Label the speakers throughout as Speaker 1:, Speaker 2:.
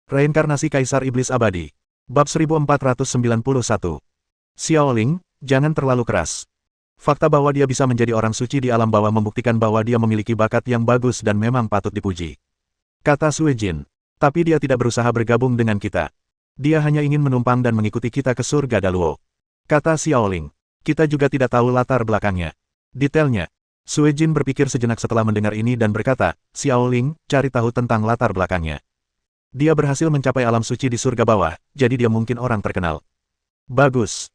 Speaker 1: Reinkarnasi Kaisar Iblis Abadi. Bab 1491. Xiao Ling, jangan terlalu keras. Fakta bahwa dia bisa menjadi orang suci di alam bawah membuktikan bahwa dia memiliki bakat yang bagus dan memang patut dipuji. Kata Sue Jin. Tapi dia tidak berusaha bergabung dengan kita. Dia hanya ingin menumpang dan mengikuti kita ke surga Daluo. Kata Xiao Ling. Kita juga tidak tahu latar belakangnya. Detailnya. Sue Jin berpikir sejenak setelah mendengar ini dan berkata, Xiao Ling, cari tahu tentang latar belakangnya. Dia berhasil mencapai alam suci di surga bawah, jadi dia mungkin orang terkenal. Bagus.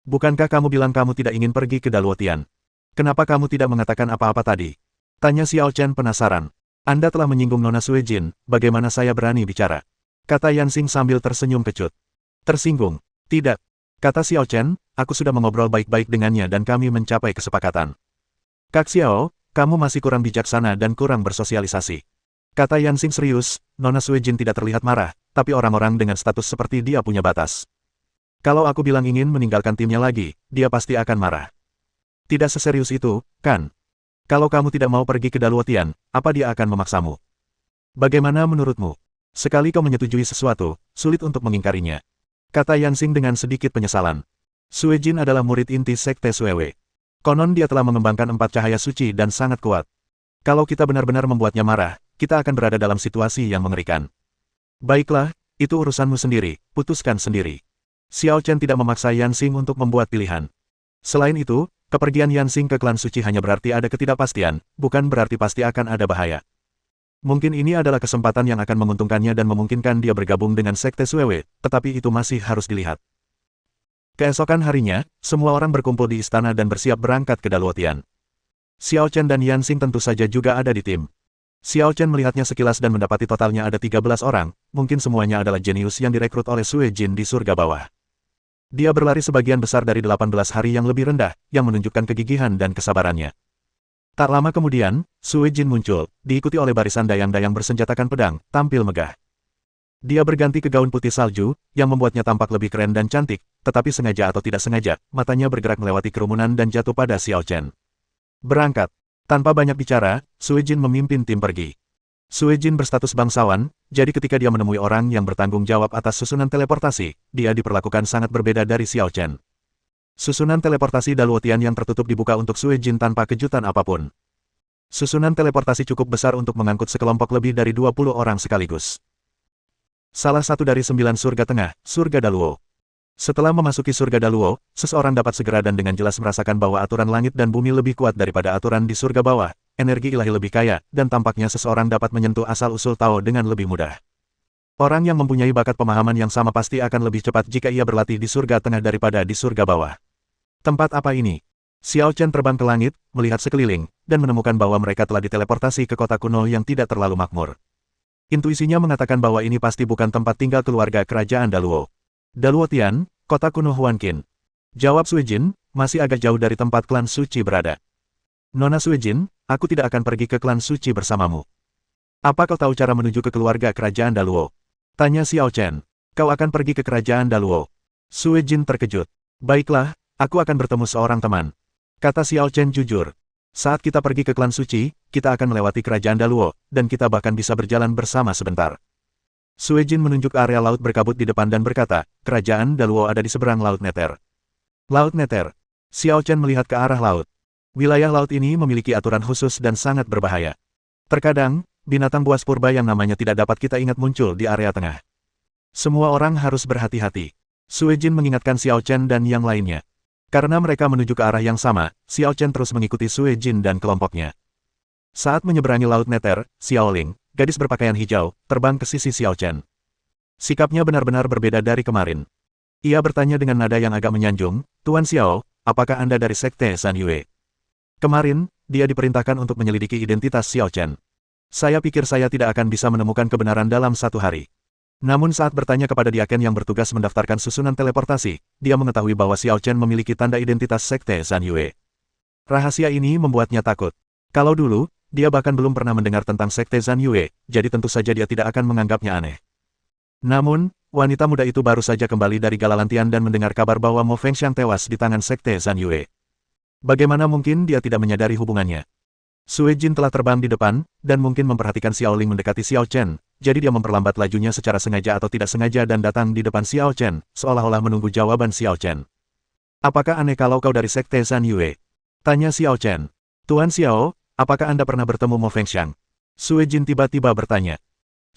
Speaker 1: Bukankah kamu bilang kamu tidak ingin pergi ke Daluotian? Kenapa kamu tidak mengatakan apa-apa tadi? Tanya Xiao Chen penasaran. Anda telah menyinggung Nona Sue Jin, bagaimana saya berani bicara? Kata Yansing sambil tersenyum kecut. Tersinggung? Tidak. Kata Xiao Chen, aku sudah mengobrol baik-baik dengannya dan kami mencapai kesepakatan. Kak Xiao, kamu masih kurang bijaksana dan kurang bersosialisasi. Kata Yansing serius, Nona Sue Jin tidak terlihat marah, tapi orang-orang dengan status seperti dia punya batas. Kalau aku bilang ingin meninggalkan timnya lagi, dia pasti akan marah. Tidak seserius itu, kan? Kalau kamu tidak mau pergi ke Daluotian, apa dia akan memaksamu? Bagaimana menurutmu? Sekali kau menyetujui sesuatu, sulit untuk mengingkarinya. Kata Yansing dengan sedikit penyesalan. Sue Jin adalah murid inti Sekte Suewe. Konon dia telah mengembangkan 4 cahaya suci dan sangat kuat. Kalau kita benar-benar membuatnya marah, kita akan berada dalam situasi yang mengerikan. Baiklah, itu urusanmu sendiri, putuskan sendiri. Xiao Chen tidak memaksa Yansing untuk membuat pilihan. Selain itu, kepergian Yansing ke klan suci hanya berarti ada ketidakpastian, bukan berarti pasti akan ada bahaya. Mungkin ini adalah kesempatan yang akan menguntungkannya dan memungkinkan dia bergabung dengan Sekte Suewe, tetapi itu masih harus dilihat. Keesokan harinya, semua orang berkumpul di istana dan bersiap berangkat ke Daluotian. Xiao Chen dan Yansing tentu saja juga ada di tim. Xiao Chen melihatnya sekilas dan mendapati totalnya ada 13 orang, mungkin semuanya adalah jenius yang direkrut oleh Sue Jin di surga bawah. Dia berlari sebagian besar dari 18 hari yang lebih rendah, yang menunjukkan kegigihan dan kesabarannya. Tak lama kemudian, Sue Jin muncul, diikuti oleh barisan dayang-dayang bersenjatakan pedang, tampil megah. Dia berganti ke gaun putih salju, yang membuatnya tampak lebih keren dan cantik, tetapi sengaja atau tidak sengaja, matanya bergerak melewati kerumunan dan jatuh pada Xiao Chen. Berangkat. Tanpa banyak bicara, Sue Jin memimpin tim pergi. Sue Jin berstatus bangsawan, jadi ketika dia menemui orang yang bertanggung jawab atas susunan teleportasi, dia diperlakukan sangat berbeda dari Xiao Chen. Susunan teleportasi Daluotian yang tertutup dibuka untuk Sue Jin tanpa kejutan apapun. Susunan teleportasi cukup besar untuk mengangkut sekelompok lebih dari 20 orang sekaligus. Salah satu dari 9 surga tengah, surga Daluo. Setelah memasuki surga Daluo, seseorang dapat segera dan dengan jelas merasakan bahwa aturan langit dan bumi lebih kuat daripada aturan di surga bawah, energi ilahi lebih kaya, dan tampaknya seseorang dapat menyentuh asal-usul Tao dengan lebih mudah. Orang yang mempunyai bakat pemahaman yang sama pasti akan lebih cepat jika ia berlatih di surga tengah daripada di surga bawah. Tempat apa ini? Xiao Chen terbang ke langit, melihat sekeliling, dan menemukan bahwa mereka telah diteleportasi ke kota kuno yang tidak terlalu makmur. Intuisinya mengatakan bahwa ini pasti bukan tempat tinggal keluarga kerajaan Daluo. Daluotian, kota kuno Huanqin. Jawab Sue Jin, masih agak jauh dari tempat klan suci berada. Nona Sue Jin, aku tidak akan pergi ke klan suci bersamamu. Apa kau tahu cara menuju ke keluarga kerajaan Daluo? Tanya Xiao Chen. Kau akan pergi ke kerajaan Daluo. Sue Jin terkejut. Baiklah, aku akan bertemu seorang teman. Kata Xiao Chen jujur. Saat kita pergi ke klan suci, kita akan melewati kerajaan Daluo, dan kita bahkan bisa berjalan bersama sebentar. Sue Jin menunjuk area laut berkabut di depan dan berkata, kerajaan Daluo ada di seberang Laut Neter. Laut Neter. Xiao Chen melihat ke arah laut. Wilayah laut ini memiliki aturan khusus dan sangat berbahaya. Terkadang, binatang buas purba yang namanya tidak dapat kita ingat muncul di area tengah. Semua orang harus berhati-hati. Sue Jin mengingatkan Xiao Chen dan yang lainnya. Karena mereka menuju ke arah yang sama, Xiao Chen terus mengikuti Sue Jin dan kelompoknya. Saat menyeberangi Laut Neter, Xiao Ling, gadis berpakaian hijau, terbang ke sisi Xiao Chen. Sikapnya benar-benar berbeda dari kemarin. Ia bertanya dengan nada yang agak menyanjung, Tuan Xiao, apakah Anda dari Sekte San Yue? Kemarin, dia diperintahkan untuk menyelidiki identitas Xiao Chen. Saya pikir saya tidak akan bisa menemukan kebenaran dalam 1 hari. Namun saat bertanya kepada Diaken yang bertugas mendaftarkan susunan teleportasi, dia mengetahui bahwa Xiao Chen memiliki tanda identitas Sekte San Yue. Rahasia ini membuatnya takut. Kalau dulu, dia bahkan belum pernah mendengar tentang Sekte San Yue, jadi tentu saja dia tidak akan menganggapnya aneh. Namun, wanita muda itu baru saja kembali dari Galalantian dan mendengar kabar bahwa Mo Fengxiang tewas di tangan Sekte San Yue. Bagaimana mungkin dia tidak menyadari hubungannya? Sue Jin telah terbang di depan, dan mungkin memperhatikan Xiao Ling mendekati Xiao Chen, jadi dia memperlambat lajunya secara sengaja atau tidak sengaja dan datang di depan Xiao Chen, seolah-olah menunggu jawaban Xiao Chen. Apakah aneh kalau kau dari Sekte San Yue? Tanya Xiao Chen. Tuan Xiao, apakah Anda pernah bertemu Mo Fengxiang? Sue Jin tiba-tiba bertanya.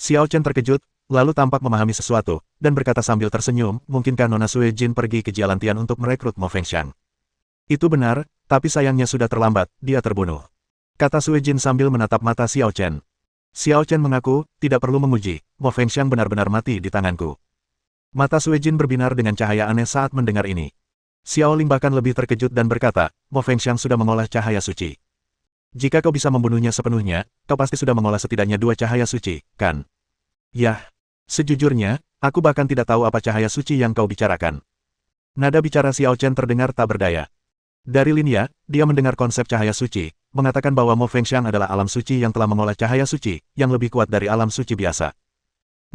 Speaker 1: Xiao Chen terkejut, lalu tampak memahami sesuatu, dan berkata sambil tersenyum, mungkinkah Nona Sue Jin pergi ke Jialantian untuk merekrut Mo Fengxiang? Itu benar, tapi sayangnya sudah terlambat, dia terbunuh. Kata Sue Jin sambil menatap mata Xiao Chen. Xiao Chen mengaku, tidak perlu menguji, Mo Fengxiang benar-benar mati di tanganku. Mata Sue Jin berbinar dengan cahaya aneh saat mendengar ini. Xiao Ling bahkan lebih terkejut dan berkata, Mo Fengxiang sudah mengolah cahaya suci. Jika kau bisa membunuhnya sepenuhnya, kau pasti sudah mengolah setidaknya 2 cahaya suci, kan? Yah. Sejujurnya, aku bahkan tidak tahu apa cahaya suci yang kau bicarakan. Nada bicara Xiao Chen terdengar tak berdaya. Dari Linya, dia mendengar konsep cahaya suci, mengatakan bahwa Mo Fengxiang adalah alam suci yang telah mengolah cahaya suci, yang lebih kuat dari alam suci biasa.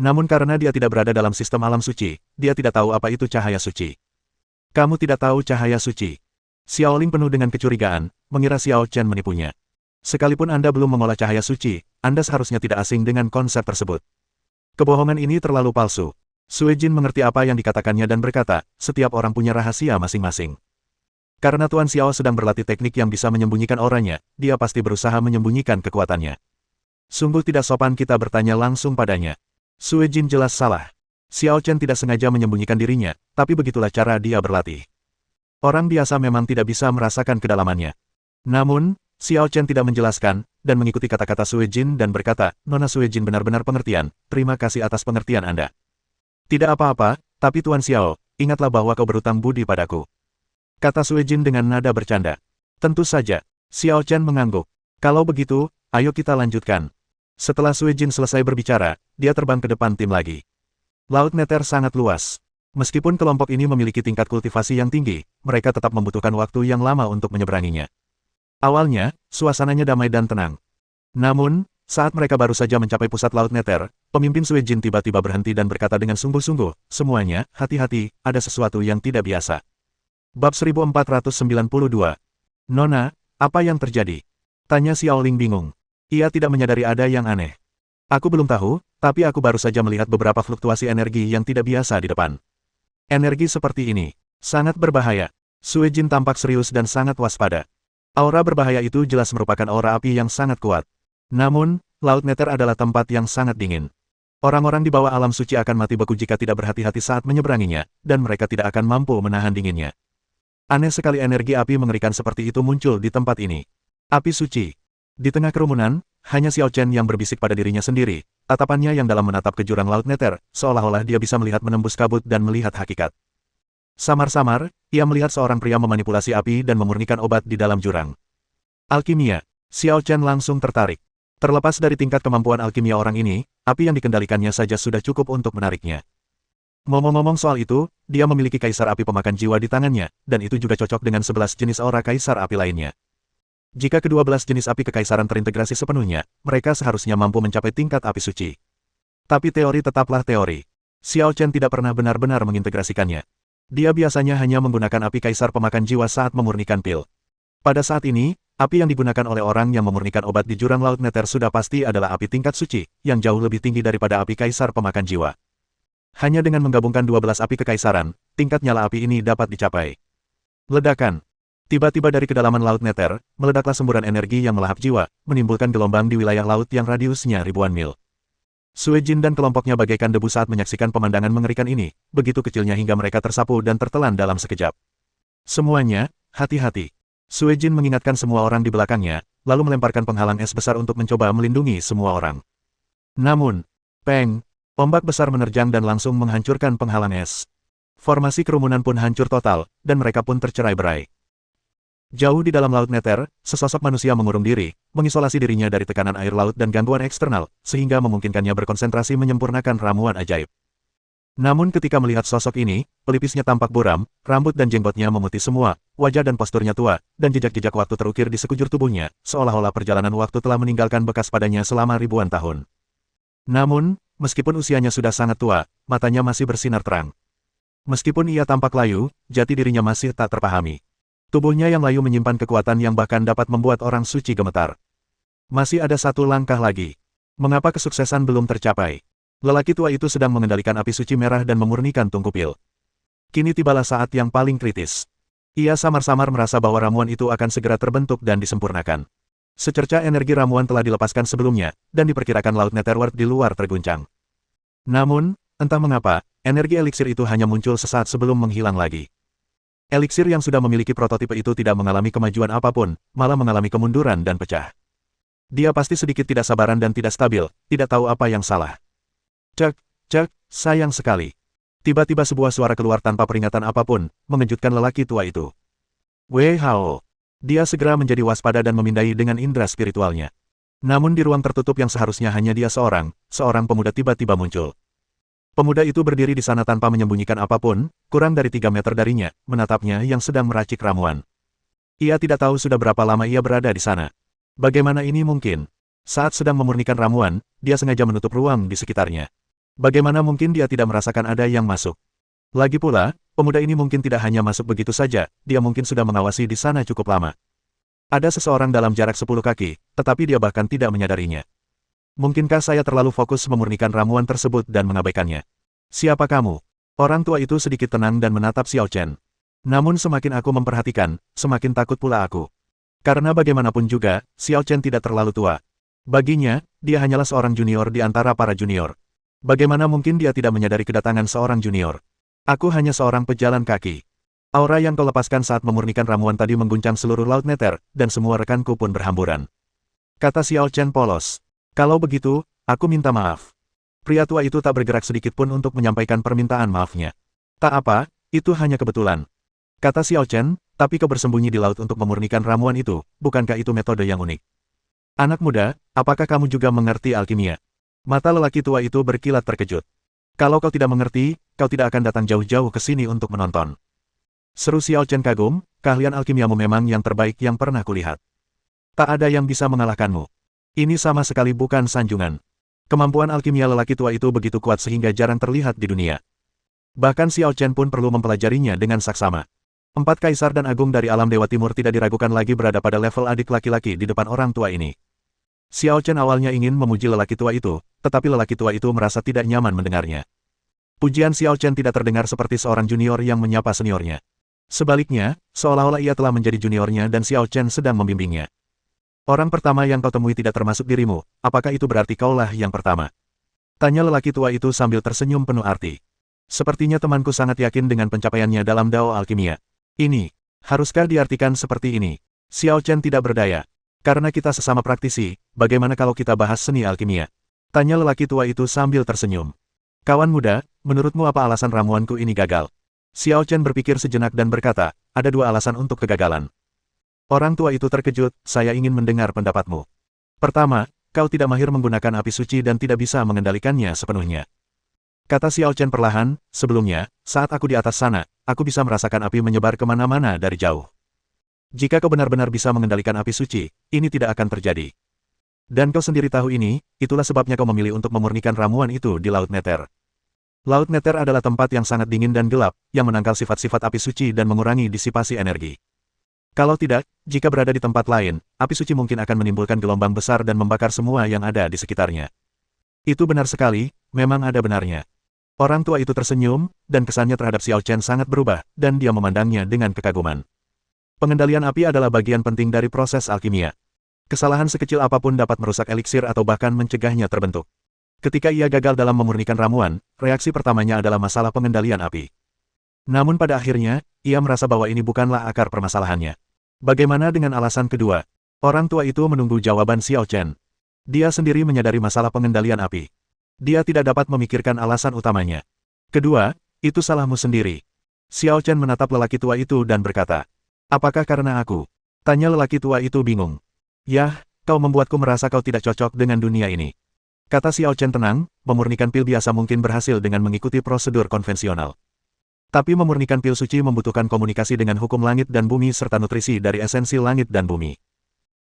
Speaker 1: Namun karena dia tidak berada dalam sistem alam suci, dia tidak tahu apa itu cahaya suci. Kamu tidak tahu cahaya suci. Xiao Ling penuh dengan kecurigaan, mengira Xiao Chen menipunya. Sekalipun Anda belum mengolah cahaya suci, Anda seharusnya tidak asing dengan konsep tersebut. Kebohongan ini terlalu palsu. Sue Jin mengerti apa yang dikatakannya dan berkata, setiap orang punya rahasia masing-masing. Karena Tuan Xiao sedang berlatih teknik yang bisa menyembunyikan auranya, dia pasti berusaha menyembunyikan kekuatannya. Sungguh tidak sopan kita bertanya langsung padanya. Sue Jin jelas salah. Xiao Chen tidak sengaja menyembunyikan dirinya, tapi begitulah cara dia berlatih. Orang biasa memang tidak bisa merasakan kedalamannya. Namun, Xiao Chen tidak menjelaskan, dan mengikuti kata-kata Sue Jin dan berkata, Nona Sue Jin benar-benar pengertian, terima kasih atas pengertian Anda. Tidak apa-apa, tapi Tuan Xiao, ingatlah bahwa kau berutang budi padaku. Kata Sue Jin dengan nada bercanda. Tentu saja, Xiao Chen mengangguk. Kalau begitu, ayo kita lanjutkan. Setelah Sue Jin selesai berbicara, dia terbang ke depan tim lagi. Laut Nether sangat luas. Meskipun kelompok ini memiliki tingkat kultivasi yang tinggi, mereka tetap membutuhkan waktu yang lama untuk menyeberanginya. Awalnya, suasananya damai dan tenang. Namun, saat mereka baru saja mencapai pusat Laut Nether, pemimpin Sue Jin tiba-tiba berhenti dan berkata dengan sungguh-sungguh, semuanya, hati-hati, ada sesuatu yang tidak biasa. Bab 1492. Nona, apa yang terjadi? Tanya Xiao Ling bingung. Ia tidak menyadari ada yang aneh. Aku belum tahu, tapi aku baru saja melihat beberapa fluktuasi energi yang tidak biasa di depan. Energi seperti ini, sangat berbahaya. Sue Jin tampak serius dan sangat waspada. Aura berbahaya itu jelas merupakan aura api yang sangat kuat. Namun, Laut Nether adalah tempat yang sangat dingin. Orang-orang di bawah alam suci akan mati beku jika tidak berhati-hati saat menyeberanginya, dan mereka tidak akan mampu menahan dinginnya. Aneh sekali energi api mengerikan seperti itu muncul di tempat ini. Api suci. Di tengah kerumunan, hanya Xiao Chen yang berbisik pada dirinya sendiri, tatapannya yang dalam menatap ke jurang Laut Nether, seolah-olah dia bisa melihat menembus kabut dan melihat hakikat. Samar-samar, ia melihat seorang pria memanipulasi api dan memurnikan obat di dalam jurang. Alkimia. Xiao Chen langsung tertarik. Terlepas dari tingkat kemampuan alkimia orang ini, api yang dikendalikannya saja sudah cukup untuk menariknya. Ngomong-ngomong soal itu, dia memiliki kaisar api pemakan jiwa di tangannya, dan itu juga cocok dengan 11 jenis aura kaisar api lainnya. Jika ke-12 jenis api kekaisaran terintegrasi sepenuhnya, mereka seharusnya mampu mencapai tingkat api suci. Tapi teori tetaplah teori. Xiao Chen tidak pernah benar-benar mengintegrasikannya. Dia biasanya hanya menggunakan api kaisar pemakan jiwa saat memurnikan pil. Pada saat ini, api yang digunakan oleh orang yang memurnikan obat di jurang Laut Nether sudah pasti adalah api tingkat suci, yang jauh lebih tinggi daripada api kaisar pemakan jiwa. Hanya dengan menggabungkan 12 api kekaisaran, tingkat nyala api ini dapat dicapai. Ledakan. Tiba-tiba dari kedalaman Laut Nether, meledaklah semburan energi yang melahap jiwa, menimbulkan gelombang di wilayah laut yang radiusnya ribuan mil. Sue Jin dan kelompoknya bagaikan debu saat menyaksikan pemandangan mengerikan ini, begitu kecilnya hingga mereka tersapu dan tertelan dalam sekejap. Semuanya, hati-hati. Sue Jin mengingatkan semua orang di belakangnya, lalu melemparkan penghalang es besar untuk mencoba melindungi semua orang. Namun, peng, ombak besar menerjang dan langsung menghancurkan penghalang es. Formasi kerumunan pun hancur total, dan mereka pun tercerai-berai. Jauh di dalam Laut Nether, sesosok manusia mengurung diri, mengisolasi dirinya dari tekanan air laut dan gangguan eksternal, sehingga memungkinkannya berkonsentrasi menyempurnakan ramuan ajaib. Namun ketika melihat sosok ini, pelipisnya tampak buram, rambut dan jenggotnya memutih semua, wajah dan posturnya tua, dan jejak-jejak waktu terukir di sekujur tubuhnya, seolah-olah perjalanan waktu telah meninggalkan bekas padanya selama ribuan tahun. Namun, meskipun usianya sudah sangat tua, matanya masih bersinar terang. Meskipun ia tampak layu, jati dirinya masih tak terpahami. Tubuhnya yang layu menyimpan kekuatan yang bahkan dapat membuat orang suci gemetar. Masih ada satu langkah lagi. Mengapa kesuksesan belum tercapai? Lelaki tua itu sedang mengendalikan api suci merah dan memurnikan tungku pil. Kini tibalah saat yang paling kritis. Ia samar-samar merasa bahwa ramuan itu akan segera terbentuk dan disempurnakan. Secerca energi ramuan telah dilepaskan sebelumnya, dan diperkirakan Laut Netherworld di luar terguncang. Namun, entah mengapa, energi eliksir itu hanya muncul sesaat sebelum menghilang lagi. Eliksir yang sudah memiliki prototipe itu tidak mengalami kemajuan apapun, malah mengalami kemunduran dan pecah. Dia pasti sedikit tidak sabaran dan tidak stabil, tidak tahu apa yang salah. Cek, cek, sayang sekali. Tiba-tiba sebuah suara keluar tanpa peringatan apapun, mengejutkan lelaki tua itu. Wei Hao. Dia segera menjadi waspada dan memindai dengan indera spiritualnya. Namun di ruang tertutup yang seharusnya hanya dia seorang pemuda tiba-tiba muncul. Pemuda itu berdiri di sana tanpa menyembunyikan apapun, kurang dari 3 meter darinya, menatapnya yang sedang meracik ramuan. Ia tidak tahu sudah berapa lama ia berada di sana. Bagaimana ini mungkin? Saat sedang memurnikan ramuan, dia sengaja menutup ruang di sekitarnya. Bagaimana mungkin dia tidak merasakan ada yang masuk? Lagi pula, pemuda ini mungkin tidak hanya masuk begitu saja, dia mungkin sudah mengawasi di sana cukup lama. Ada seseorang dalam jarak 10 kaki, tetapi dia bahkan tidak menyadarinya. Mungkinkah saya terlalu fokus memurnikan ramuan tersebut dan mengabaikannya? Siapa kamu? Orang tua itu sedikit tenang dan menatap Xiao Chen. Namun semakin aku memperhatikan, semakin takut pula aku. Karena bagaimanapun juga, Xiao Chen tidak terlalu tua. Baginya, dia hanyalah seorang junior di antara para junior. Bagaimana mungkin dia tidak menyadari kedatangan seorang junior? Aku hanya seorang pejalan kaki. Aura yang kau lepaskan saat memurnikan ramuan tadi mengguncang seluruh Laut Nether, dan semua rekanku pun berhamburan. Kata Xiao Chen polos. Kalau begitu, aku minta maaf. Pria tua itu tak bergerak sedikit pun untuk menyampaikan permintaan maafnya. Tak apa, itu hanya kebetulan. Kata Xiao Chen, tapi kau bersembunyi di laut untuk memurnikan ramuan itu, bukankah itu metode yang unik? Anak muda, apakah kamu juga mengerti alkimia? Mata lelaki tua itu berkilat terkejut. Kalau kau tidak mengerti, kau tidak akan datang jauh-jauh ke sini untuk menonton. Seru Xiao Chen kagum, keahlian alkimiamu memang yang terbaik yang pernah kulihat. Tak ada yang bisa mengalahkanmu. Ini sama sekali bukan sanjungan. Kemampuan alkimia lelaki tua itu begitu kuat sehingga jarang terlihat di dunia. Bahkan Xiao Chen pun perlu mempelajarinya dengan saksama. 4 kaisar dan agung dari alam Dewa Timur tidak diragukan lagi berada pada level adik laki-laki di depan orang tua ini. Xiao Chen awalnya ingin memuji lelaki tua itu, tetapi lelaki tua itu merasa tidak nyaman mendengarnya. Pujian Xiao Chen tidak terdengar seperti seorang junior yang menyapa seniornya. Sebaliknya, seolah-olah ia telah menjadi juniornya dan Xiao Chen sedang membimbingnya. Orang pertama yang kau temui tidak termasuk dirimu, apakah itu berarti kaulah yang pertama? Tanya lelaki tua itu sambil tersenyum penuh arti. Sepertinya temanku sangat yakin dengan pencapaiannya dalam Dao Alkimia. Ini, haruskah diartikan seperti ini? Xiao Chen tidak berdaya. Karena kita sesama praktisi, bagaimana kalau kita bahas seni alkimia? Tanya lelaki tua itu sambil tersenyum. Kawan muda, menurutmu apa alasan ramuanku ini gagal? Xiao Chen berpikir sejenak dan berkata, ada 2 alasan untuk kegagalan. Orang tua itu terkejut, saya ingin mendengar pendapatmu. Pertama, kau tidak mahir menggunakan api suci dan tidak bisa mengendalikannya sepenuhnya. Kata Xiao Chen perlahan, sebelumnya, saat aku di atas sana, aku bisa merasakan api menyebar kemana-mana dari jauh. Jika kau benar-benar bisa mengendalikan api suci, ini tidak akan terjadi. Dan kau sendiri tahu ini, itulah sebabnya kau memilih untuk memurnikan ramuan itu di Laut Nether. Laut Nether adalah tempat yang sangat dingin dan gelap, yang menangkal sifat-sifat api suci dan mengurangi disipasi energi. Kalau tidak, jika berada di tempat lain, api suci mungkin akan menimbulkan gelombang besar dan membakar semua yang ada di sekitarnya. Itu benar sekali, memang ada benarnya. Orang tua itu tersenyum, dan kesannya terhadap Xiao Chen sangat berubah, dan dia memandangnya dengan kekaguman. Pengendalian api adalah bagian penting dari proses alkimia. Kesalahan sekecil apapun dapat merusak eliksir atau bahkan mencegahnya terbentuk. Ketika ia gagal dalam memurnikan ramuan, reaksi pertamanya adalah masalah pengendalian api. Namun pada akhirnya, ia merasa bahwa ini bukanlah akar permasalahannya. Bagaimana dengan alasan kedua? Orang tua itu menunggu jawaban Xiao Chen. Dia sendiri menyadari masalah pengendalian api. Dia tidak dapat memikirkan alasan utamanya. Kedua, itu salahmu sendiri. Xiao Chen menatap lelaki tua itu dan berkata, apakah karena aku? Tanya lelaki tua itu bingung. Yah, kau membuatku merasa kau tidak cocok dengan dunia ini. Kata Xiao Chen tenang, memurnikan pil biasa mungkin berhasil dengan mengikuti prosedur konvensional. Tapi memurnikan pil suci membutuhkan komunikasi dengan hukum langit dan bumi serta nutrisi dari esensi langit dan bumi.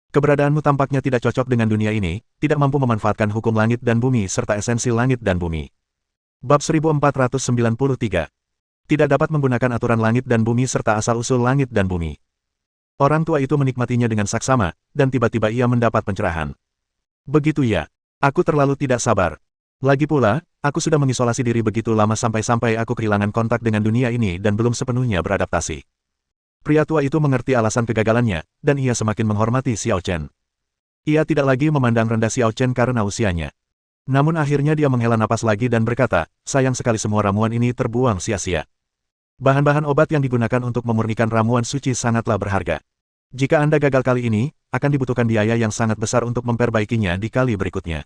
Speaker 1: Keberadaanmu tampaknya tidak cocok dengan dunia ini, tidak mampu memanfaatkan hukum langit dan bumi serta esensi langit dan bumi. Bab 1493. Tidak dapat menggunakan aturan langit dan bumi serta asal-usul langit dan bumi. Orang tua itu menikmatinya dengan saksama, dan tiba-tiba ia mendapat pencerahan. Begitu ya, aku terlalu tidak sabar. Lagi pula, aku sudah mengisolasi diri begitu lama sampai-sampai aku kehilangan kontak dengan dunia ini dan belum sepenuhnya beradaptasi. Pria tua itu mengerti alasan kegagalannya, dan ia semakin menghormati Xiao Chen. Ia tidak lagi memandang rendah Xiao Chen karena usianya. Namun akhirnya dia menghela napas lagi dan berkata, sayang sekali semua ramuan ini terbuang sia-sia. Bahan-bahan obat yang digunakan untuk memurnikan ramuan suci sangatlah berharga. Jika Anda gagal kali ini, akan dibutuhkan biaya yang sangat besar untuk memperbaikinya di kali berikutnya.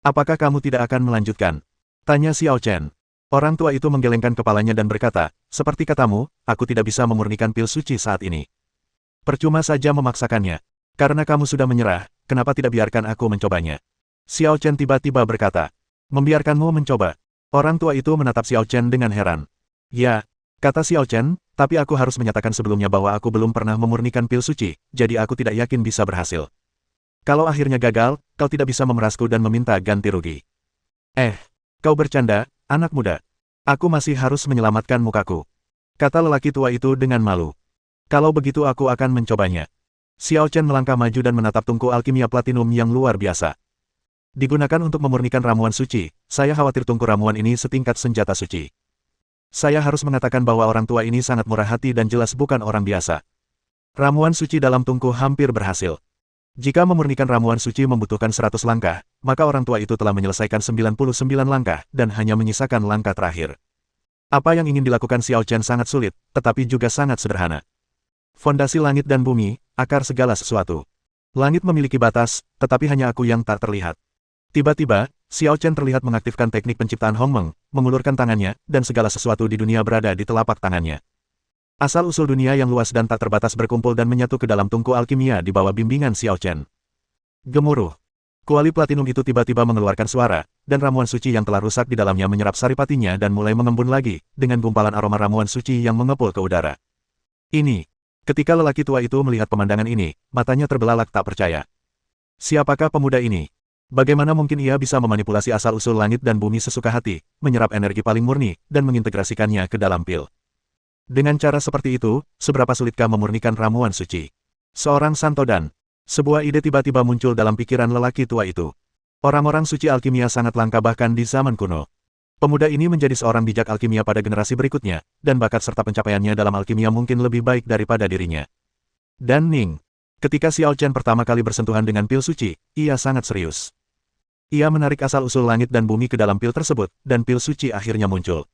Speaker 1: Apakah kamu tidak akan melanjutkan? Tanya Xiao Chen. Orang tua itu menggelengkan kepalanya dan berkata, seperti katamu, aku tidak bisa memurnikan pil suci saat ini. Percuma saja memaksakannya. Karena kamu sudah menyerah, kenapa tidak biarkan aku mencobanya? Xiao Chen tiba-tiba berkata, membiarkanmu mencoba. Orang tua itu menatap Xiao Chen dengan heran. Ya, kata Xiao Chen, tapi aku harus menyatakan sebelumnya bahwa aku belum pernah memurnikan pil suci, jadi aku tidak yakin bisa berhasil. Kalau akhirnya gagal, kau tidak bisa memerasku dan meminta ganti rugi. Kau bercanda, anak muda. Aku masih harus menyelamatkan mukaku. Kata lelaki tua itu dengan malu. Kalau begitu aku akan mencobanya. Xiao Chen melangkah maju dan menatap tungku alkimia platinum yang luar biasa. Digunakan untuk memurnikan ramuan suci, saya khawatir tungku ramuan ini setingkat senjata suci. Saya harus mengatakan bahwa orang tua ini sangat murah hati dan jelas bukan orang biasa. Ramuan suci dalam tungku hampir berhasil. Jika memurnikan ramuan suci membutuhkan 100 langkah, maka orang tua itu telah menyelesaikan 99 langkah dan hanya menyisakan langkah terakhir. Apa yang ingin dilakukan Xiao Chen sangat sulit, tetapi juga sangat sederhana. Fondasi langit dan bumi, akar segala sesuatu. Langit memiliki batas, tetapi hanya aku yang tak terlihat. Tiba-tiba, Xiao Chen terlihat mengaktifkan teknik penciptaan Hongmeng, mengulurkan tangannya, dan segala sesuatu di dunia berada di telapak tangannya. Asal-usul dunia yang luas dan tak terbatas berkumpul dan menyatu ke dalam tungku alkimia di bawah bimbingan Xiao Chen. Gemuruh. Kuali platinum itu tiba-tiba mengeluarkan suara, dan ramuan suci yang telah rusak di dalamnya menyerap saripatinya dan mulai mengembun lagi, dengan gumpalan aroma ramuan suci yang mengepul ke udara. Ini. Ketika lelaki tua itu melihat pemandangan ini, matanya terbelalak tak percaya. Siapakah pemuda ini? Bagaimana mungkin ia bisa memanipulasi asal-usul langit dan bumi sesuka hati, menyerap energi paling murni, dan mengintegrasikannya ke dalam pil? Dengan cara seperti itu, seberapa sulitkah memurnikan ramuan suci? Seorang santodan. Sebuah ide tiba-tiba muncul dalam pikiran lelaki tua itu. Orang-orang suci alkimia sangat langka bahkan di zaman kuno. Pemuda ini menjadi seorang bijak alkimia pada generasi berikutnya, dan bakat serta pencapaiannya dalam alkimia mungkin lebih baik daripada dirinya. Dan Ning. Ketika Xiao Chen pertama kali bersentuhan dengan pil suci, ia sangat serius. Ia menarik asal-usul langit dan bumi ke dalam pil tersebut, dan pil suci akhirnya muncul.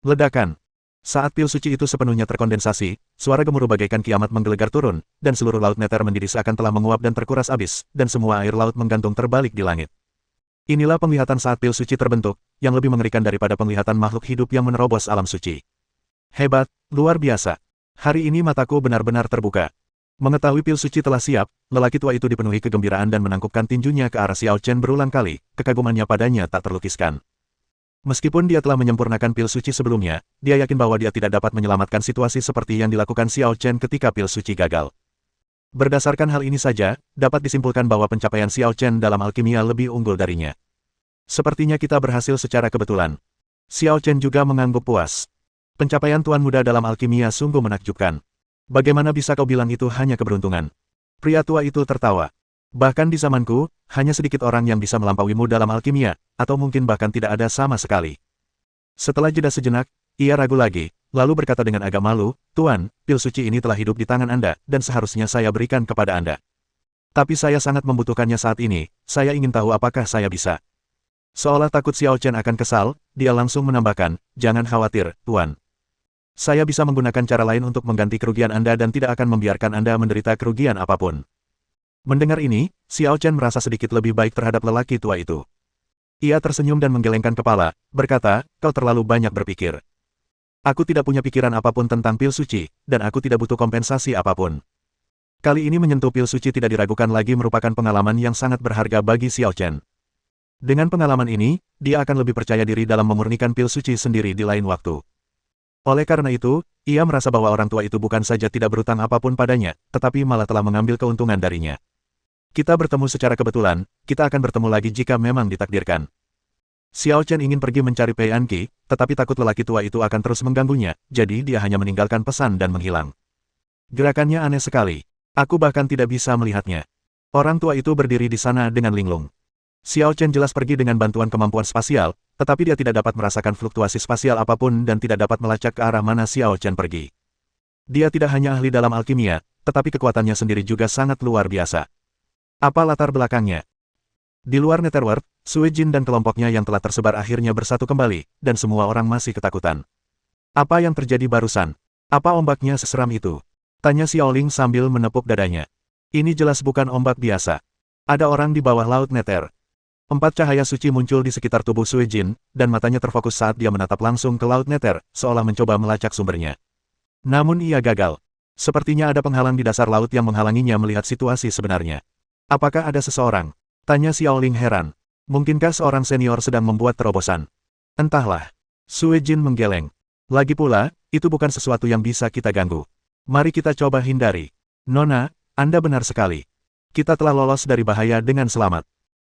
Speaker 1: Ledakan. Saat pil suci itu sepenuhnya terkondensasi, suara gemuruh bagaikan kiamat menggelegar turun, dan seluruh laut neter mendidih seakan telah menguap dan terkuras habis, dan semua air laut menggantung terbalik di langit. Inilah penglihatan saat pil suci terbentuk, yang lebih mengerikan daripada penglihatan makhluk hidup yang menerobos alam suci. Hebat, luar biasa. Hari ini mataku benar-benar terbuka. Mengetahui pil suci telah siap, lelaki tua itu dipenuhi kegembiraan dan menangkupkan tinjunya ke arah Xiao Chen berulang kali, kekagumannya padanya tak terlukiskan. Meskipun dia telah menyempurnakan pil suci sebelumnya, dia yakin bahwa dia tidak dapat menyelamatkan situasi seperti yang dilakukan Xiao Chen ketika pil suci gagal. Berdasarkan hal ini saja, dapat disimpulkan bahwa pencapaian Xiao Chen dalam alkimia lebih unggul darinya. Sepertinya kita berhasil secara kebetulan. Xiao Chen juga mengangguk puas. Pencapaian tuan muda dalam alkimia sungguh menakjubkan. Bagaimana bisa kau bilang itu hanya keberuntungan? Pria tua itu tertawa. Bahkan di zamanku, hanya sedikit orang yang bisa melampauimu dalam alkimia, atau mungkin bahkan tidak ada sama sekali. Setelah jeda sejenak, ia ragu lagi, lalu berkata dengan agak malu, Tuan, pil suci ini telah hidup di tangan Anda, dan seharusnya saya berikan kepada Anda. Tapi saya sangat membutuhkannya saat ini, saya ingin tahu apakah saya bisa. Seolah takut Xiao Chen akan kesal, dia langsung menambahkan, jangan khawatir, Tuan. Saya bisa menggunakan cara lain untuk mengganti kerugian Anda dan tidak akan membiarkan Anda menderita kerugian apapun. Mendengar ini, Xiao Chen merasa sedikit lebih baik terhadap lelaki tua itu. Ia tersenyum dan menggelengkan kepala, berkata, kau terlalu banyak berpikir. Aku tidak punya pikiran apapun tentang pil suci, dan aku tidak butuh kompensasi apapun. Kali ini menyentuh pil suci tidak diragukan lagi merupakan pengalaman yang sangat berharga bagi Xiao Chen. Dengan pengalaman ini, dia akan lebih percaya diri dalam memurnikan pil suci sendiri di lain waktu. Oleh karena itu, ia merasa bahwa orang tua itu bukan saja tidak berutang apapun padanya, tetapi malah telah mengambil keuntungan darinya. Kita bertemu secara kebetulan, kita akan bertemu lagi jika memang ditakdirkan. Xiao Chen ingin pergi mencari Pei Anqi, tetapi takut lelaki tua itu akan terus mengganggunya, jadi dia hanya meninggalkan pesan dan menghilang. Gerakannya aneh sekali. Aku bahkan tidak bisa melihatnya. Orang tua itu berdiri di sana dengan linglung. Xiao Chen jelas pergi dengan bantuan kemampuan spasial, tetapi dia tidak dapat merasakan fluktuasi spasial apapun dan tidak dapat melacak ke arah mana Xiao Chen pergi. Dia tidak hanya ahli dalam alkimia, tetapi kekuatannya sendiri juga sangat luar biasa. Apa latar belakangnya? Di luar Netherworld, Sui Jin dan kelompoknya yang telah tersebar akhirnya bersatu kembali, dan semua orang masih ketakutan. Apa yang terjadi barusan? Apa ombaknya seseram itu? Tanya Xiaoling sambil menepuk dadanya. Ini jelas bukan ombak biasa. Ada orang di bawah laut Nether. 4 cahaya suci muncul di sekitar tubuh Sui Jin, dan matanya terfokus saat dia menatap langsung ke laut Nether, seolah mencoba melacak sumbernya. Namun ia gagal. Sepertinya ada penghalang di dasar laut yang menghalanginya melihat situasi sebenarnya. Apakah ada seseorang? Tanya Xiaoling heran. Mungkinkah seorang senior sedang membuat terobosan? Entahlah. Sui Jin menggeleng. Lagi pula, itu bukan sesuatu yang bisa kita ganggu. Mari kita coba hindari. Nona, Anda benar sekali. Kita telah lolos dari bahaya dengan selamat.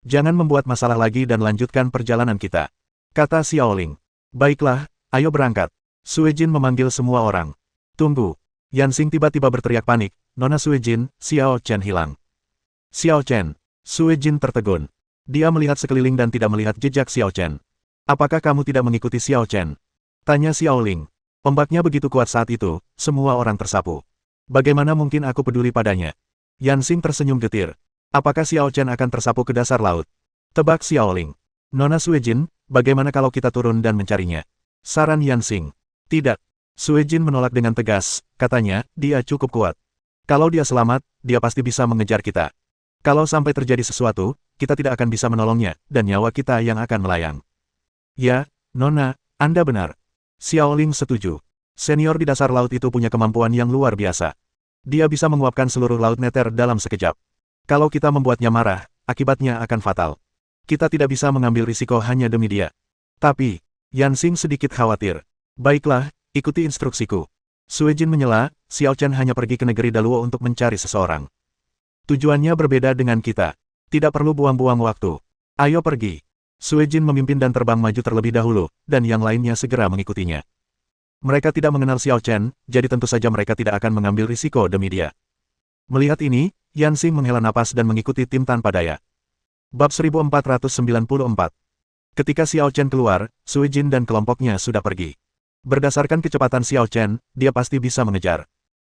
Speaker 1: Jangan membuat masalah lagi dan lanjutkan perjalanan kita. Kata Xiaoling. Baiklah, ayo berangkat. Sui Jin memanggil semua orang. Tunggu. Yansing tiba-tiba berteriak panik. Nona Sui Jin, Xiao Chen hilang. Xiao Chen. Sui Jin tertegun. Dia melihat sekeliling dan tidak melihat jejak Xiao Chen. Apakah kamu tidak mengikuti Xiao Chen? Tanya Xiaoling. Ombaknya begitu kuat saat itu, semua orang tersapu. Bagaimana mungkin aku peduli padanya? Yansing tersenyum getir. Apakah Xiao Chen akan tersapu ke dasar laut? Tebak Xiaoling. Nona Sui Jin, bagaimana kalau kita turun dan mencarinya? Saran Yansing. Tidak. Sui Jin menolak dengan tegas, katanya, dia cukup kuat. Kalau dia selamat, dia pasti bisa mengejar kita. Kalau sampai terjadi sesuatu, kita tidak akan bisa menolongnya, dan nyawa kita yang akan melayang. Ya, Nona, Anda benar. Xiaoling setuju. Senior di dasar laut itu punya kemampuan yang luar biasa. Dia bisa menguapkan seluruh laut Nether dalam sekejap. Kalau kita membuatnya marah, akibatnya akan fatal. Kita tidak bisa mengambil risiko hanya demi dia. Tapi, Yansing sedikit khawatir. Baiklah, ikuti instruksiku. Sui Jin menyela, Xiao Chen hanya pergi ke negeri Daluo untuk mencari seseorang. Tujuannya berbeda dengan kita. Tidak perlu buang-buang waktu. Ayo pergi. Sui Jin memimpin dan terbang maju terlebih dahulu, dan yang lainnya segera mengikutinya. Mereka tidak mengenal Xiao Chen, jadi tentu saja mereka tidak akan mengambil risiko demi dia. Melihat ini, Yansing menghela napas dan mengikuti tim tanpa daya. Bab 1494. Ketika Xiao Chen keluar, Sui Jin dan kelompoknya sudah pergi. Berdasarkan kecepatan Xiao Chen, dia pasti bisa mengejar.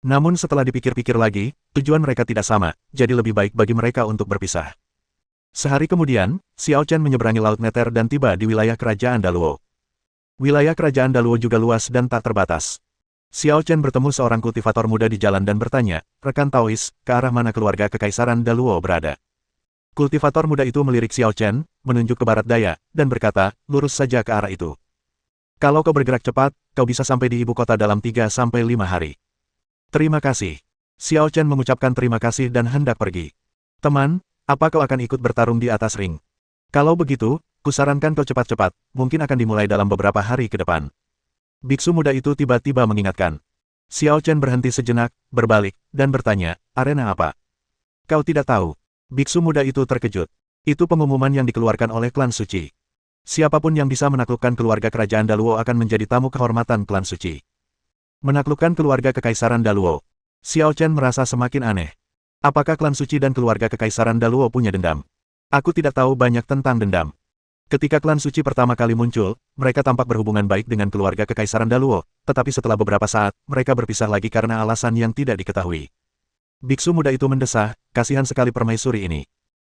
Speaker 1: Namun setelah dipikir-pikir lagi, tujuan mereka tidak sama, jadi lebih baik bagi mereka untuk berpisah. Sehari kemudian, Xiao Chen menyeberangi Laut Nether dan tiba di wilayah Kerajaan Daluo. Wilayah Kerajaan Daluo juga luas dan tak terbatas. Xiao Chen bertemu seorang kultivator muda di jalan dan bertanya, rekan Taois, ke arah mana keluarga Kekaisaran Daluo berada? Kultivator muda itu melirik Xiao Chen, menunjuk ke barat daya, dan berkata, lurus saja ke arah itu. Kalau kau bergerak cepat, kau bisa sampai di ibu kota dalam 3-5 hari. Terima kasih. Xiao Chen mengucapkan terima kasih dan hendak pergi. Teman, apa kau akan ikut bertarung di atas ring? Kalau begitu, kusarankan kau cepat-cepat, mungkin akan dimulai dalam beberapa hari ke depan. Biksu muda itu tiba-tiba mengingatkan. Xiao Chen berhenti sejenak, berbalik, dan bertanya, arena apa? Kau tidak tahu. Biksu muda itu terkejut. Itu pengumuman yang dikeluarkan oleh klan suci. Siapapun yang bisa menaklukkan keluarga kerajaan Daluo akan menjadi tamu kehormatan klan suci. Menaklukkan keluarga kekaisaran Daluo. Xiao Chen merasa semakin aneh. Apakah klan suci dan keluarga kekaisaran Daluo punya dendam? Aku tidak tahu banyak tentang dendam. Ketika klan suci pertama kali muncul, mereka tampak berhubungan baik dengan keluarga kekaisaran Daluo, tetapi setelah beberapa saat, mereka berpisah lagi karena alasan yang tidak diketahui. Biksu muda itu mendesah, kasihan sekali permaisuri ini.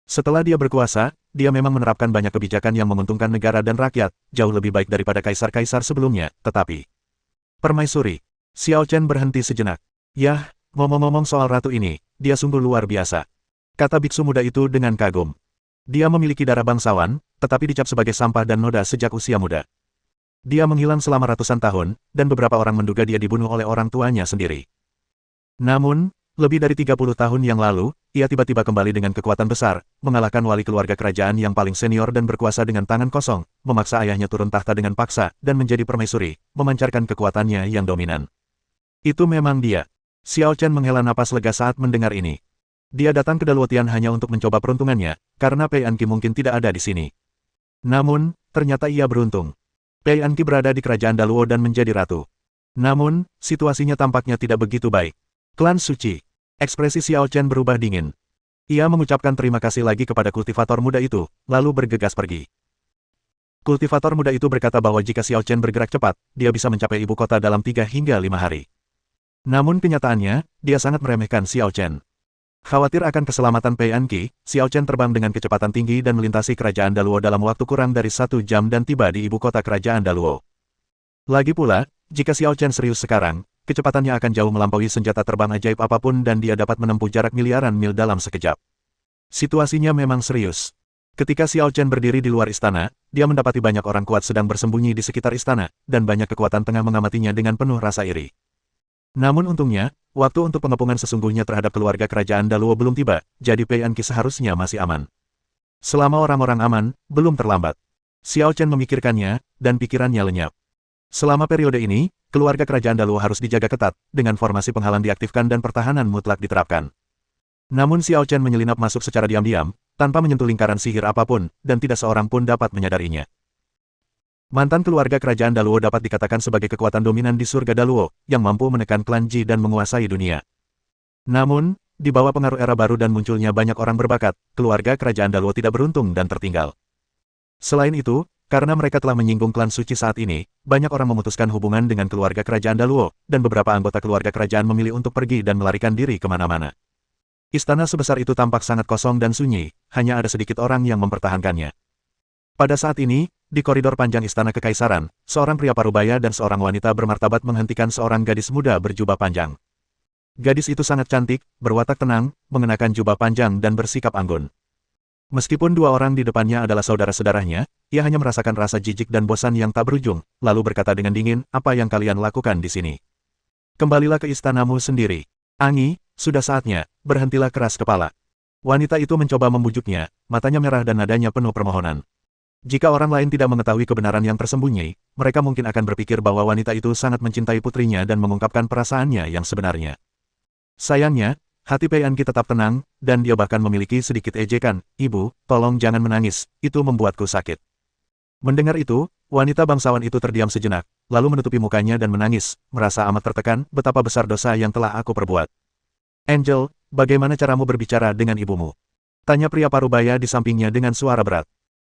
Speaker 1: Setelah dia berkuasa, dia memang menerapkan banyak kebijakan yang menguntungkan negara dan rakyat, jauh lebih baik daripada kaisar-kaisar sebelumnya, tetapi... Permaisuri. Xiao Chen berhenti sejenak. Yah, ngomong-ngomong soal ratu ini, dia sungguh luar biasa. Kata biksu muda itu dengan kagum. Dia memiliki darah bangsawan, tetapi dicap sebagai sampah dan noda sejak usia muda. Dia menghilang selama ratusan tahun, dan beberapa orang menduga dia dibunuh oleh orang tuanya sendiri. Namun, lebih dari 30 tahun yang lalu, ia tiba-tiba kembali dengan kekuatan besar, mengalahkan wali keluarga kerajaan yang paling senior dan berkuasa dengan tangan kosong, memaksa ayahnya turun tahta dengan paksa, dan menjadi permaisuri, memancarkan kekuatannya yang dominan. Itu memang dia. Xiao Chen menghela napas lega saat mendengar ini. Dia datang ke Daluo Tian hanya untuk mencoba peruntungannya, karena Pei Anqi mungkin tidak ada di sini. Namun, ternyata ia beruntung. Pei Anqi berada di kerajaan Daluo dan menjadi ratu. Namun, situasinya tampaknya tidak begitu baik. Klan suci. Ekspresi Xiao Chen berubah dingin. Ia mengucapkan terima kasih lagi kepada kultivator muda itu, lalu bergegas pergi. Kultivator muda itu berkata bahwa jika Xiao Chen bergerak cepat, dia bisa mencapai ibu kota dalam 3 hingga 5 hari. Namun kenyataannya, dia sangat meremehkan Xiao Chen. Khawatir akan keselamatan Pei Anqi, Xiao Chen terbang dengan kecepatan tinggi dan melintasi kerajaan Daluo dalam waktu kurang dari 1 jam dan tiba di ibu kota kerajaan Daluo. Lagi pula, jika Xiao Chen serius sekarang, kecepatannya akan jauh melampaui senjata terbang ajaib apapun dan dia dapat menempuh jarak miliaran mil dalam sekejap. Situasinya memang serius. Ketika Xiao Chen berdiri di luar istana, dia mendapati banyak orang kuat sedang bersembunyi di sekitar istana, dan banyak kekuatan tengah mengamatinya dengan penuh rasa iri. Namun untungnya, waktu untuk pengepungan sesungguhnya terhadap keluarga kerajaan Daluo belum tiba, jadi Pei Anqi seharusnya masih aman. Selama orang-orang aman, belum terlambat. Xiao Chen memikirkannya, dan pikirannya lenyap. Selama periode ini, keluarga kerajaan Daluo harus dijaga ketat, dengan formasi penghalang diaktifkan dan pertahanan mutlak diterapkan. Namun Xiao Chen menyelinap masuk secara diam-diam, tanpa menyentuh lingkaran sihir apapun, dan tidak seorang pun dapat menyadarinya. Mantan keluarga kerajaan Daluo dapat dikatakan sebagai kekuatan dominan di surga Daluo, yang mampu menekan klan Ji dan menguasai dunia. Namun, di bawah pengaruh era baru dan munculnya banyak orang berbakat, keluarga kerajaan Daluo tidak beruntung dan tertinggal. Selain itu, karena mereka telah menyinggung klan suci saat ini, banyak orang memutuskan hubungan dengan keluarga kerajaan Daluo, dan beberapa anggota keluarga kerajaan memilih untuk pergi dan melarikan diri kemana-mana. Istana sebesar itu tampak sangat kosong dan sunyi, hanya ada sedikit orang yang mempertahankannya. Pada saat ini, di koridor panjang istana kekaisaran, seorang pria parubaya dan seorang wanita bermartabat menghentikan seorang gadis muda berjubah panjang. Gadis itu sangat cantik, berwatak tenang, mengenakan jubah panjang dan bersikap anggun. Meskipun dua orang di depannya adalah saudara-saudaranya, ia hanya merasakan rasa jijik dan bosan yang tak berujung, lalu berkata dengan dingin, "Apa yang kalian lakukan di sini? Kembalilah ke istanamu sendiri. Angi, sudah saatnya, berhentilah keras kepala." Wanita itu mencoba membujuknya, matanya merah dan nadanya penuh permohonan. Jika orang lain tidak mengetahui kebenaran yang tersembunyi, mereka mungkin akan berpikir bahwa wanita itu sangat mencintai putrinya dan mengungkapkan perasaannya yang sebenarnya. Sayangnya, hati Pei Anqi tetap tenang, dan dia bahkan memiliki sedikit ejekan, "Ibu, tolong jangan menangis, itu membuatku sakit." Mendengar itu, wanita bangsawan itu terdiam sejenak, lalu menutupi mukanya dan menangis, merasa amat tertekan, betapa besar dosa yang telah aku perbuat. "Angel, bagaimana caramu berbicara dengan ibumu?" tanya pria parubaya di sampingnya dengan suara berat.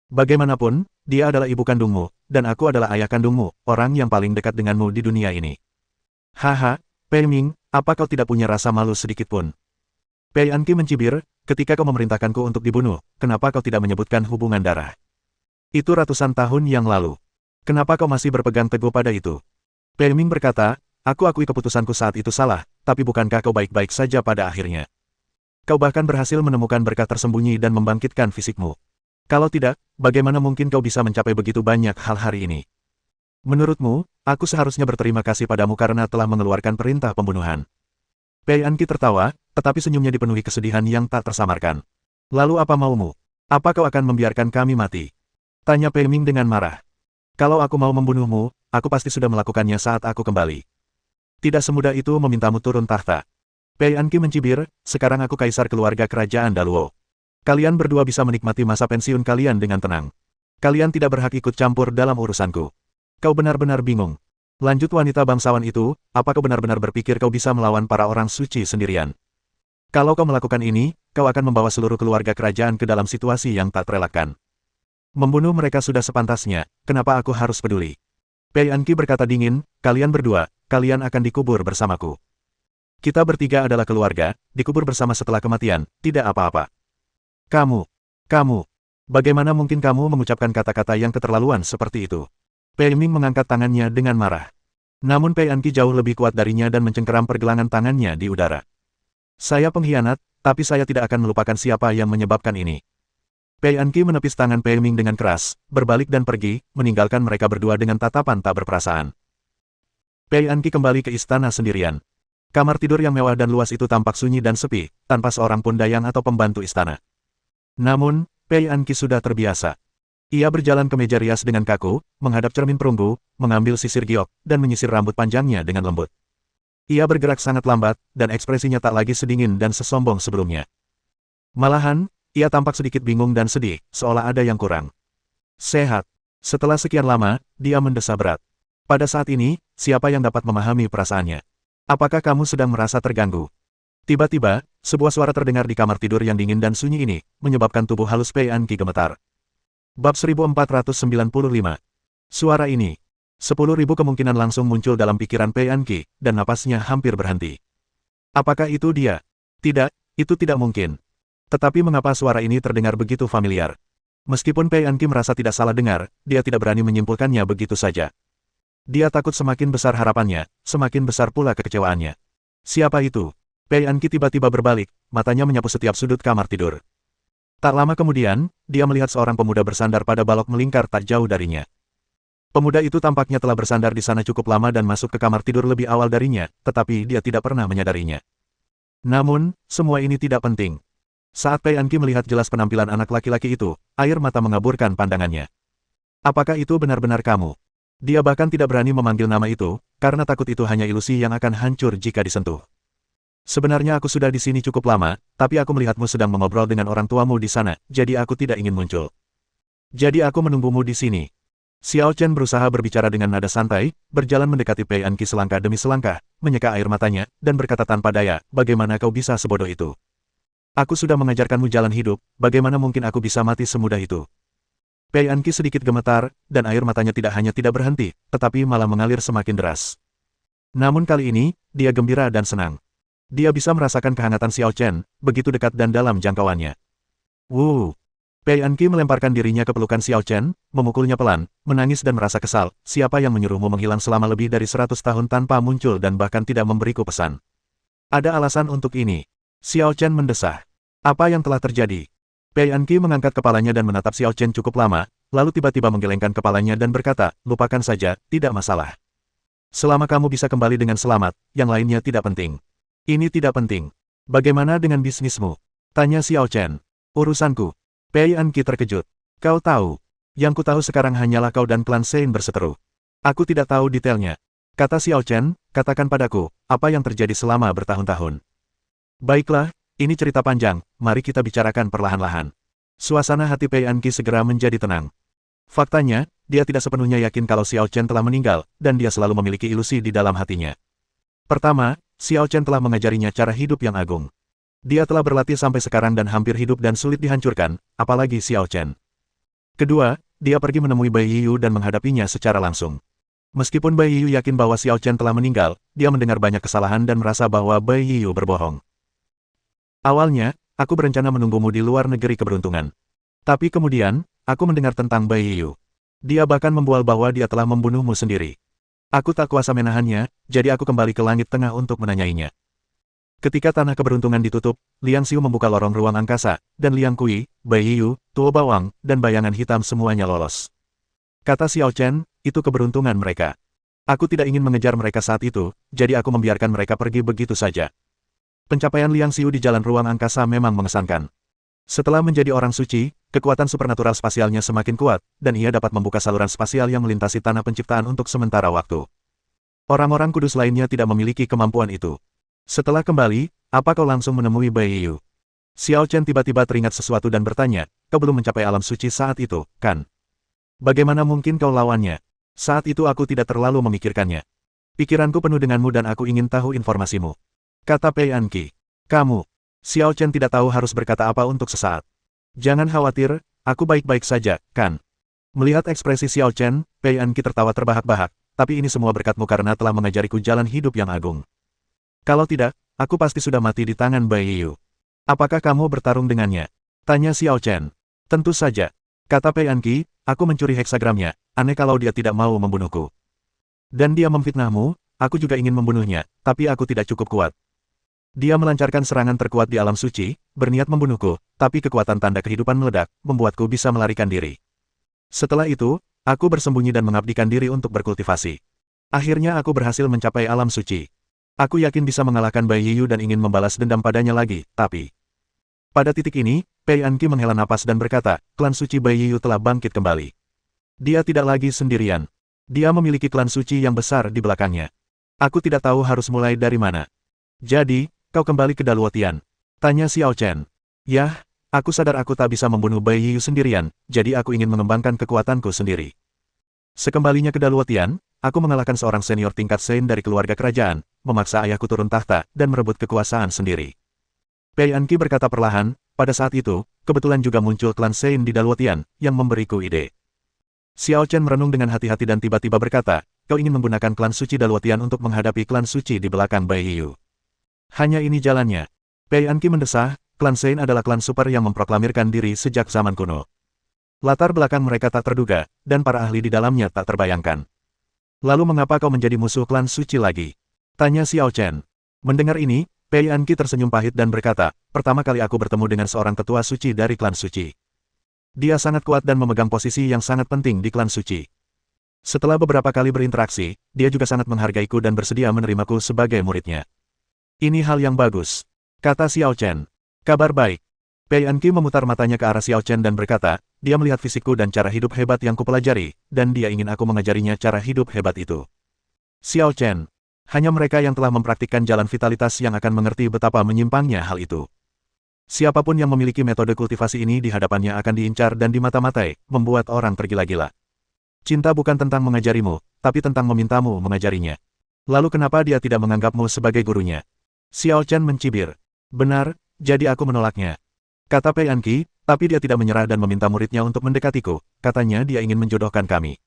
Speaker 1: "Bagaimanapun, dia adalah ibu kandungmu, dan aku adalah ayah kandungmu, orang yang paling dekat denganmu di dunia ini." "Haha, Pei Ming, apa kau tidak punya rasa malu sedikit pun?" Pei Anqi mencibir, "Ketika kau memerintahkanku untuk dibunuh, kenapa kau tidak menyebutkan hubungan darah? Itu ratusan tahun yang lalu. Kenapa kau masih berpegang teguh pada itu?" Pei Ming berkata, "Aku akui keputusanku saat itu salah, tapi bukankah kau baik-baik saja pada akhirnya? Kau bahkan berhasil menemukan berkah tersembunyi dan membangkitkan fisikmu. Kalau tidak, bagaimana mungkin kau bisa mencapai begitu banyak hal hari ini? Menurutmu, aku seharusnya berterima kasih padamu karena telah mengeluarkan perintah pembunuhan." Pei Anqi tertawa, tetapi senyumnya dipenuhi kesedihan yang tak tersamarkan. "Lalu apa maumu? Apa kau akan membiarkan kami mati?" tanya Pei Ming dengan marah. "Kalau aku mau membunuhmu, aku pasti sudah melakukannya saat aku kembali. Tidak semudah itu memintamu turun tahta." Pei Anqi mencibir, "Sekarang aku kaisar keluarga kerajaan Daluo. Kalian berdua bisa menikmati masa pensiun kalian dengan tenang. Kalian tidak berhak ikut campur dalam urusanku." "Kau benar-benar bingung," lanjut wanita bangsawan itu, "apa kau benar-benar berpikir kau bisa melawan para orang suci sendirian? Kalau kau melakukan ini, kau akan membawa seluruh keluarga kerajaan ke dalam situasi yang tak terelakkan. Membunuh mereka sudah sepantasnya, kenapa aku harus peduli?" Pei Anqi berkata dingin, "Kalian berdua, kalian akan dikubur bersamaku. Kita bertiga adalah keluarga, dikubur bersama setelah kematian, tidak apa-apa. Kamu, bagaimana mungkin kamu mengucapkan kata-kata yang keterlaluan seperti itu?" Pei Ming mengangkat tangannya dengan marah. Namun Pei Anqi jauh lebih kuat darinya dan mencengkeram pergelangan tangannya di udara. "Saya pengkhianat, tapi saya tidak akan melupakan siapa yang menyebabkan ini." Pei Anqi menepis tangan Pei Ming dengan keras, berbalik dan pergi, meninggalkan mereka berdua dengan tatapan tak berperasaan. Pei Anqi kembali ke istana sendirian. Kamar tidur yang mewah dan luas itu tampak sunyi dan sepi, tanpa seorang pun dayang atau pembantu istana. Namun, Pei Anqi sudah terbiasa. Ia berjalan ke meja rias dengan kaku, menghadap cermin perunggu, mengambil sisir giok, dan menyisir rambut panjangnya dengan lembut. Ia bergerak sangat lambat, dan ekspresinya tak lagi sedingin dan sesombong sebelumnya. Malahan, ia tampak sedikit bingung dan sedih, seolah ada yang kurang. "Sehat." Setelah sekian lama, dia mendesah berat. Pada saat ini, siapa yang dapat memahami perasaannya? "Apakah kamu sedang merasa terganggu?" Tiba-tiba, Sebuah suara terdengar di kamar tidur yang dingin dan sunyi ini, menyebabkan tubuh halus Pei Anki gemetar. Bab 1495. Suara ini. 10.000 kemungkinan langsung muncul dalam pikiran Pei Anki, dan napasnya hampir berhenti. Apakah itu dia? Tidak, itu tidak mungkin. Tetapi mengapa suara ini terdengar begitu familiar? Meskipun Pei Anki merasa tidak salah dengar, dia tidak berani menyimpulkannya begitu saja. Dia takut semakin besar harapannya, semakin besar pula kekecewaannya. Siapa itu? Pei Anki tiba-tiba berbalik, matanya menyapu setiap sudut kamar tidur. Tak lama kemudian, dia melihat seorang pemuda bersandar pada balok melingkar tak jauh darinya. Pemuda itu tampaknya telah bersandar di sana cukup lama dan masuk ke kamar tidur lebih awal darinya, tetapi dia tidak pernah menyadarinya. Namun, semua ini tidak penting. Saat Pei Anki melihat jelas penampilan anak laki-laki itu, air mata mengaburkan pandangannya. Apakah itu benar-benar kamu? Dia bahkan tidak berani memanggil nama itu, karena takut itu hanya ilusi yang akan hancur jika disentuh. Sebenarnya aku sudah di sini cukup lama, tapi aku melihatmu sedang mengobrol dengan orang tuamu di sana, jadi aku tidak ingin muncul. Jadi aku menunggumu di sini. Xiao Chen berusaha berbicara dengan nada santai, berjalan mendekati Pei Anki selangkah demi selangkah, menyeka air matanya, dan berkata tanpa daya, bagaimana kau bisa sebodoh itu? Aku sudah mengajarkanmu jalan hidup, bagaimana mungkin aku bisa mati semudah itu? Pei Anki sedikit gemetar, dan air matanya tidak hanya tidak berhenti, tetapi malah mengalir semakin deras. Namun kali ini, dia gembira dan senang. Dia bisa merasakan kehangatan Xiao Chen, begitu dekat dan dalam jangkauannya. Wuh! Pei Anki melemparkan dirinya ke pelukan Xiao Chen, memukulnya pelan, menangis dan merasa kesal, siapa yang menyuruhmu menghilang selama lebih dari 100 tahun tanpa muncul dan bahkan tidak memberiku pesan. Ada alasan untuk ini. Xiao Chen mendesah. Apa yang telah terjadi? Pei Anki mengangkat kepalanya dan menatap Xiao Chen cukup lama, lalu tiba-tiba menggelengkan kepalanya dan berkata, lupakan saja, tidak masalah. Selama kamu bisa kembali dengan selamat, yang lainnya tidak penting. Ini tidak penting. Bagaimana dengan bisnismu? Tanya Xiao Chen. Urusanku. Pei Anki terkejut. Kau tahu. Yang ku tahu sekarang hanyalah kau dan klan Sein berseteru. Aku tidak tahu detailnya. Kata Xiao Chen, katakan padaku, apa yang terjadi selama bertahun-tahun. Baiklah, ini cerita panjang, mari kita bicarakan perlahan-lahan. Suasana hati Pei Anki segera menjadi tenang. Faktanya, dia tidak sepenuhnya yakin kalau Xiao Chen telah meninggal, dan dia selalu memiliki ilusi di dalam hatinya. Pertama, Xiao Chen telah mengajarinya cara hidup yang agung. Dia telah berlatih sampai sekarang dan hampir hidup dan sulit dihancurkan, apalagi Xiao Chen. Kedua, dia pergi menemui Bai Yiyu dan menghadapinya secara langsung. Meskipun Bai Yiyu yakin bahwa Xiao Chen telah meninggal, dia mendengar banyak kesalahan dan merasa bahwa Bai Yiyu berbohong. Awalnya, aku berencana menunggumu di luar negeri keberuntungan. Tapi kemudian, aku mendengar tentang Bai Yiyu. Dia bahkan membual bahwa dia telah membunuhmu sendiri. Aku tak kuasa menahannya, jadi aku kembali ke langit tengah untuk menanyainya. Ketika tanah keberuntungan ditutup, Liang Xiu membuka lorong ruang angkasa, dan Liang Kui, Bai Yiyu, Tuo Bawang, dan bayangan hitam semuanya lolos. Kata Xiao Chen, itu keberuntungan mereka. Aku tidak ingin mengejar mereka saat itu, jadi aku membiarkan mereka pergi begitu saja. Pencapaian Liang Xiu di jalan ruang angkasa memang mengesankan. Setelah menjadi orang suci, kekuatan supernatural spasialnya semakin kuat, dan ia dapat membuka saluran spasial yang melintasi tanah penciptaan untuk sementara waktu. Orang-orang kudus lainnya tidak memiliki kemampuan itu. Setelah kembali, apa kau langsung menemui Bai Yiyu? Xiao Chen tiba-tiba teringat sesuatu dan bertanya, kau belum mencapai alam suci saat itu, kan? Bagaimana mungkin kau lawannya? Saat itu aku tidak terlalu memikirkannya. Pikiranku penuh denganmu dan aku ingin tahu informasimu. Kata Pei Anki. Kamu. Xiao Chen tidak tahu harus berkata apa untuk sesaat. Jangan khawatir, aku baik-baik saja, kan? Melihat ekspresi Xiao Chen, Pei Anki tertawa terbahak-bahak, tapi ini semua berkatmu karena telah mengajariku jalan hidup yang agung. Kalau tidak, aku pasti sudah mati di tangan Bai Yiyu. Apakah kamu bertarung dengannya? Tanya Xiao Chen. Tentu saja. Kata Pei Anki, aku mencuri heksagramnya, aneh kalau dia tidak mau membunuhku. Dan dia memfitnahmu, aku juga ingin membunuhnya, tapi aku tidak cukup kuat. Dia melancarkan serangan terkuat di alam suci, berniat membunuhku, tapi kekuatan tanda kehidupan meledak, membuatku bisa melarikan diri. Setelah itu, aku bersembunyi dan mengabdikan diri untuk berkultivasi. Akhirnya aku berhasil mencapai alam suci. Aku yakin bisa mengalahkan Bai Yiyu dan ingin membalas dendam padanya lagi, tapi... Pada titik ini, Pei Anki menghela napas dan berkata, klan suci Bai Yiyu telah bangkit kembali. Dia tidak lagi sendirian. Dia memiliki klan suci yang besar di belakangnya. Aku tidak tahu harus mulai dari mana. Jadi, kau kembali ke Daluotian? Tanya Xiao Chen. Yah, aku sadar aku tak bisa membunuh Bai Yiyu sendirian, jadi aku ingin mengembangkan kekuatanku sendiri. Sekembalinya ke Daluotian, aku mengalahkan seorang senior tingkat Sein dari keluarga kerajaan, memaksa ayahku turun tahta, dan merebut kekuasaan sendiri. Pei Anqi berkata perlahan, pada saat itu, kebetulan juga muncul klan Sein di Daluotian, yang memberiku ide. Xiao Chen merenung dengan hati-hati dan tiba-tiba berkata, kau ingin menggunakan klan suci Daluotian untuk menghadapi klan suci di belakang Bai Yiyu. Hanya ini jalannya. Pei Anqi mendesah, klan Sein adalah klan super yang memproklamirkan diri sejak zaman kuno. Latar belakang mereka tak terduga, dan para ahli di dalamnya tak terbayangkan. Lalu mengapa kau menjadi musuh klan suci lagi? Tanya Xiao Chen. Mendengar ini, Pei Anqi tersenyum pahit dan berkata, pertama kali aku bertemu dengan seorang ketua suci dari klan suci. Dia sangat kuat dan memegang posisi yang sangat penting di klan suci. Setelah beberapa kali berinteraksi, dia juga sangat menghargaiku dan bersedia menerimaku sebagai muridnya. Ini hal yang bagus, kata Xiao Chen. Kabar baik. Pei Anqi memutar matanya ke arah Xiao Chen dan berkata, dia melihat fisikku dan cara hidup hebat yang kupelajari, dan dia ingin aku mengajarinya cara hidup hebat itu. Xiao Chen. Hanya mereka yang telah mempraktikkan jalan vitalitas yang akan mengerti betapa menyimpangnya hal itu. Siapapun yang memiliki metode kultivasi ini di hadapannya akan diincar dan dimata-matai, membuat orang tergila-gila. Cinta bukan tentang mengajarimu, tapi tentang memintamu mengajarinya. Lalu kenapa dia tidak menganggapmu sebagai gurunya? Xiao Chen mencibir. Benar, jadi aku menolaknya. Kata Pei Anqi, tapi dia tidak menyerah dan meminta muridnya untuk mendekatiku, katanya dia ingin menjodohkan kami.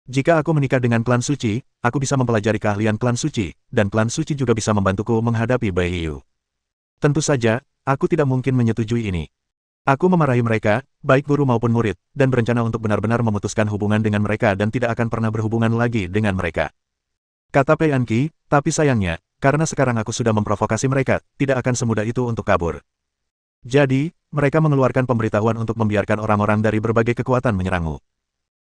Speaker 1: Jika aku menikah dengan klan suci, aku bisa mempelajari keahlian klan suci, dan klan suci juga bisa membantuku menghadapi Bai Yiyu. Tentu saja, aku tidak mungkin menyetujui ini. Aku memarahi mereka, baik guru maupun murid, dan berencana untuk benar-benar memutuskan hubungan dengan mereka dan tidak akan pernah berhubungan lagi dengan mereka. Kata Pei Anqi, tapi sayangnya, karena sekarang aku sudah memprovokasi mereka, tidak akan semudah itu untuk kabur. Jadi, mereka mengeluarkan pemberitahuan untuk membiarkan orang-orang dari berbagai kekuatan menyerangmu.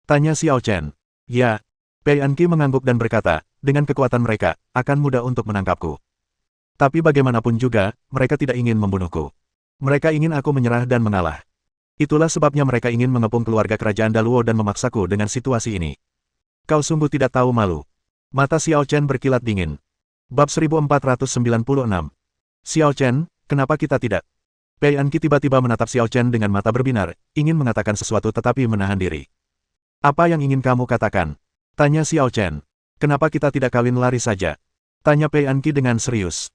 Speaker 1: Tanya Xiao Chen. Ya, Pei Anqi mengangguk dan berkata, dengan kekuatan mereka, akan mudah untuk menangkapku. Tapi bagaimanapun juga, mereka tidak ingin membunuhku. Mereka ingin aku menyerah dan mengalah. Itulah sebabnya mereka ingin mengepung keluarga kerajaan Daluo dan memaksaku dengan situasi ini. Kau sungguh tidak tahu malu. Mata Xiao Chen berkilat dingin. Bab 1496. Xiao Chen, kenapa kita tidak? Pei Anqi tiba-tiba menatap Xiao Chen dengan mata berbinar, ingin mengatakan sesuatu tetapi menahan diri. Apa yang ingin kamu katakan? Tanya Xiao Chen. Kenapa kita tidak kawin lari saja? Tanya Pei Anqi dengan serius.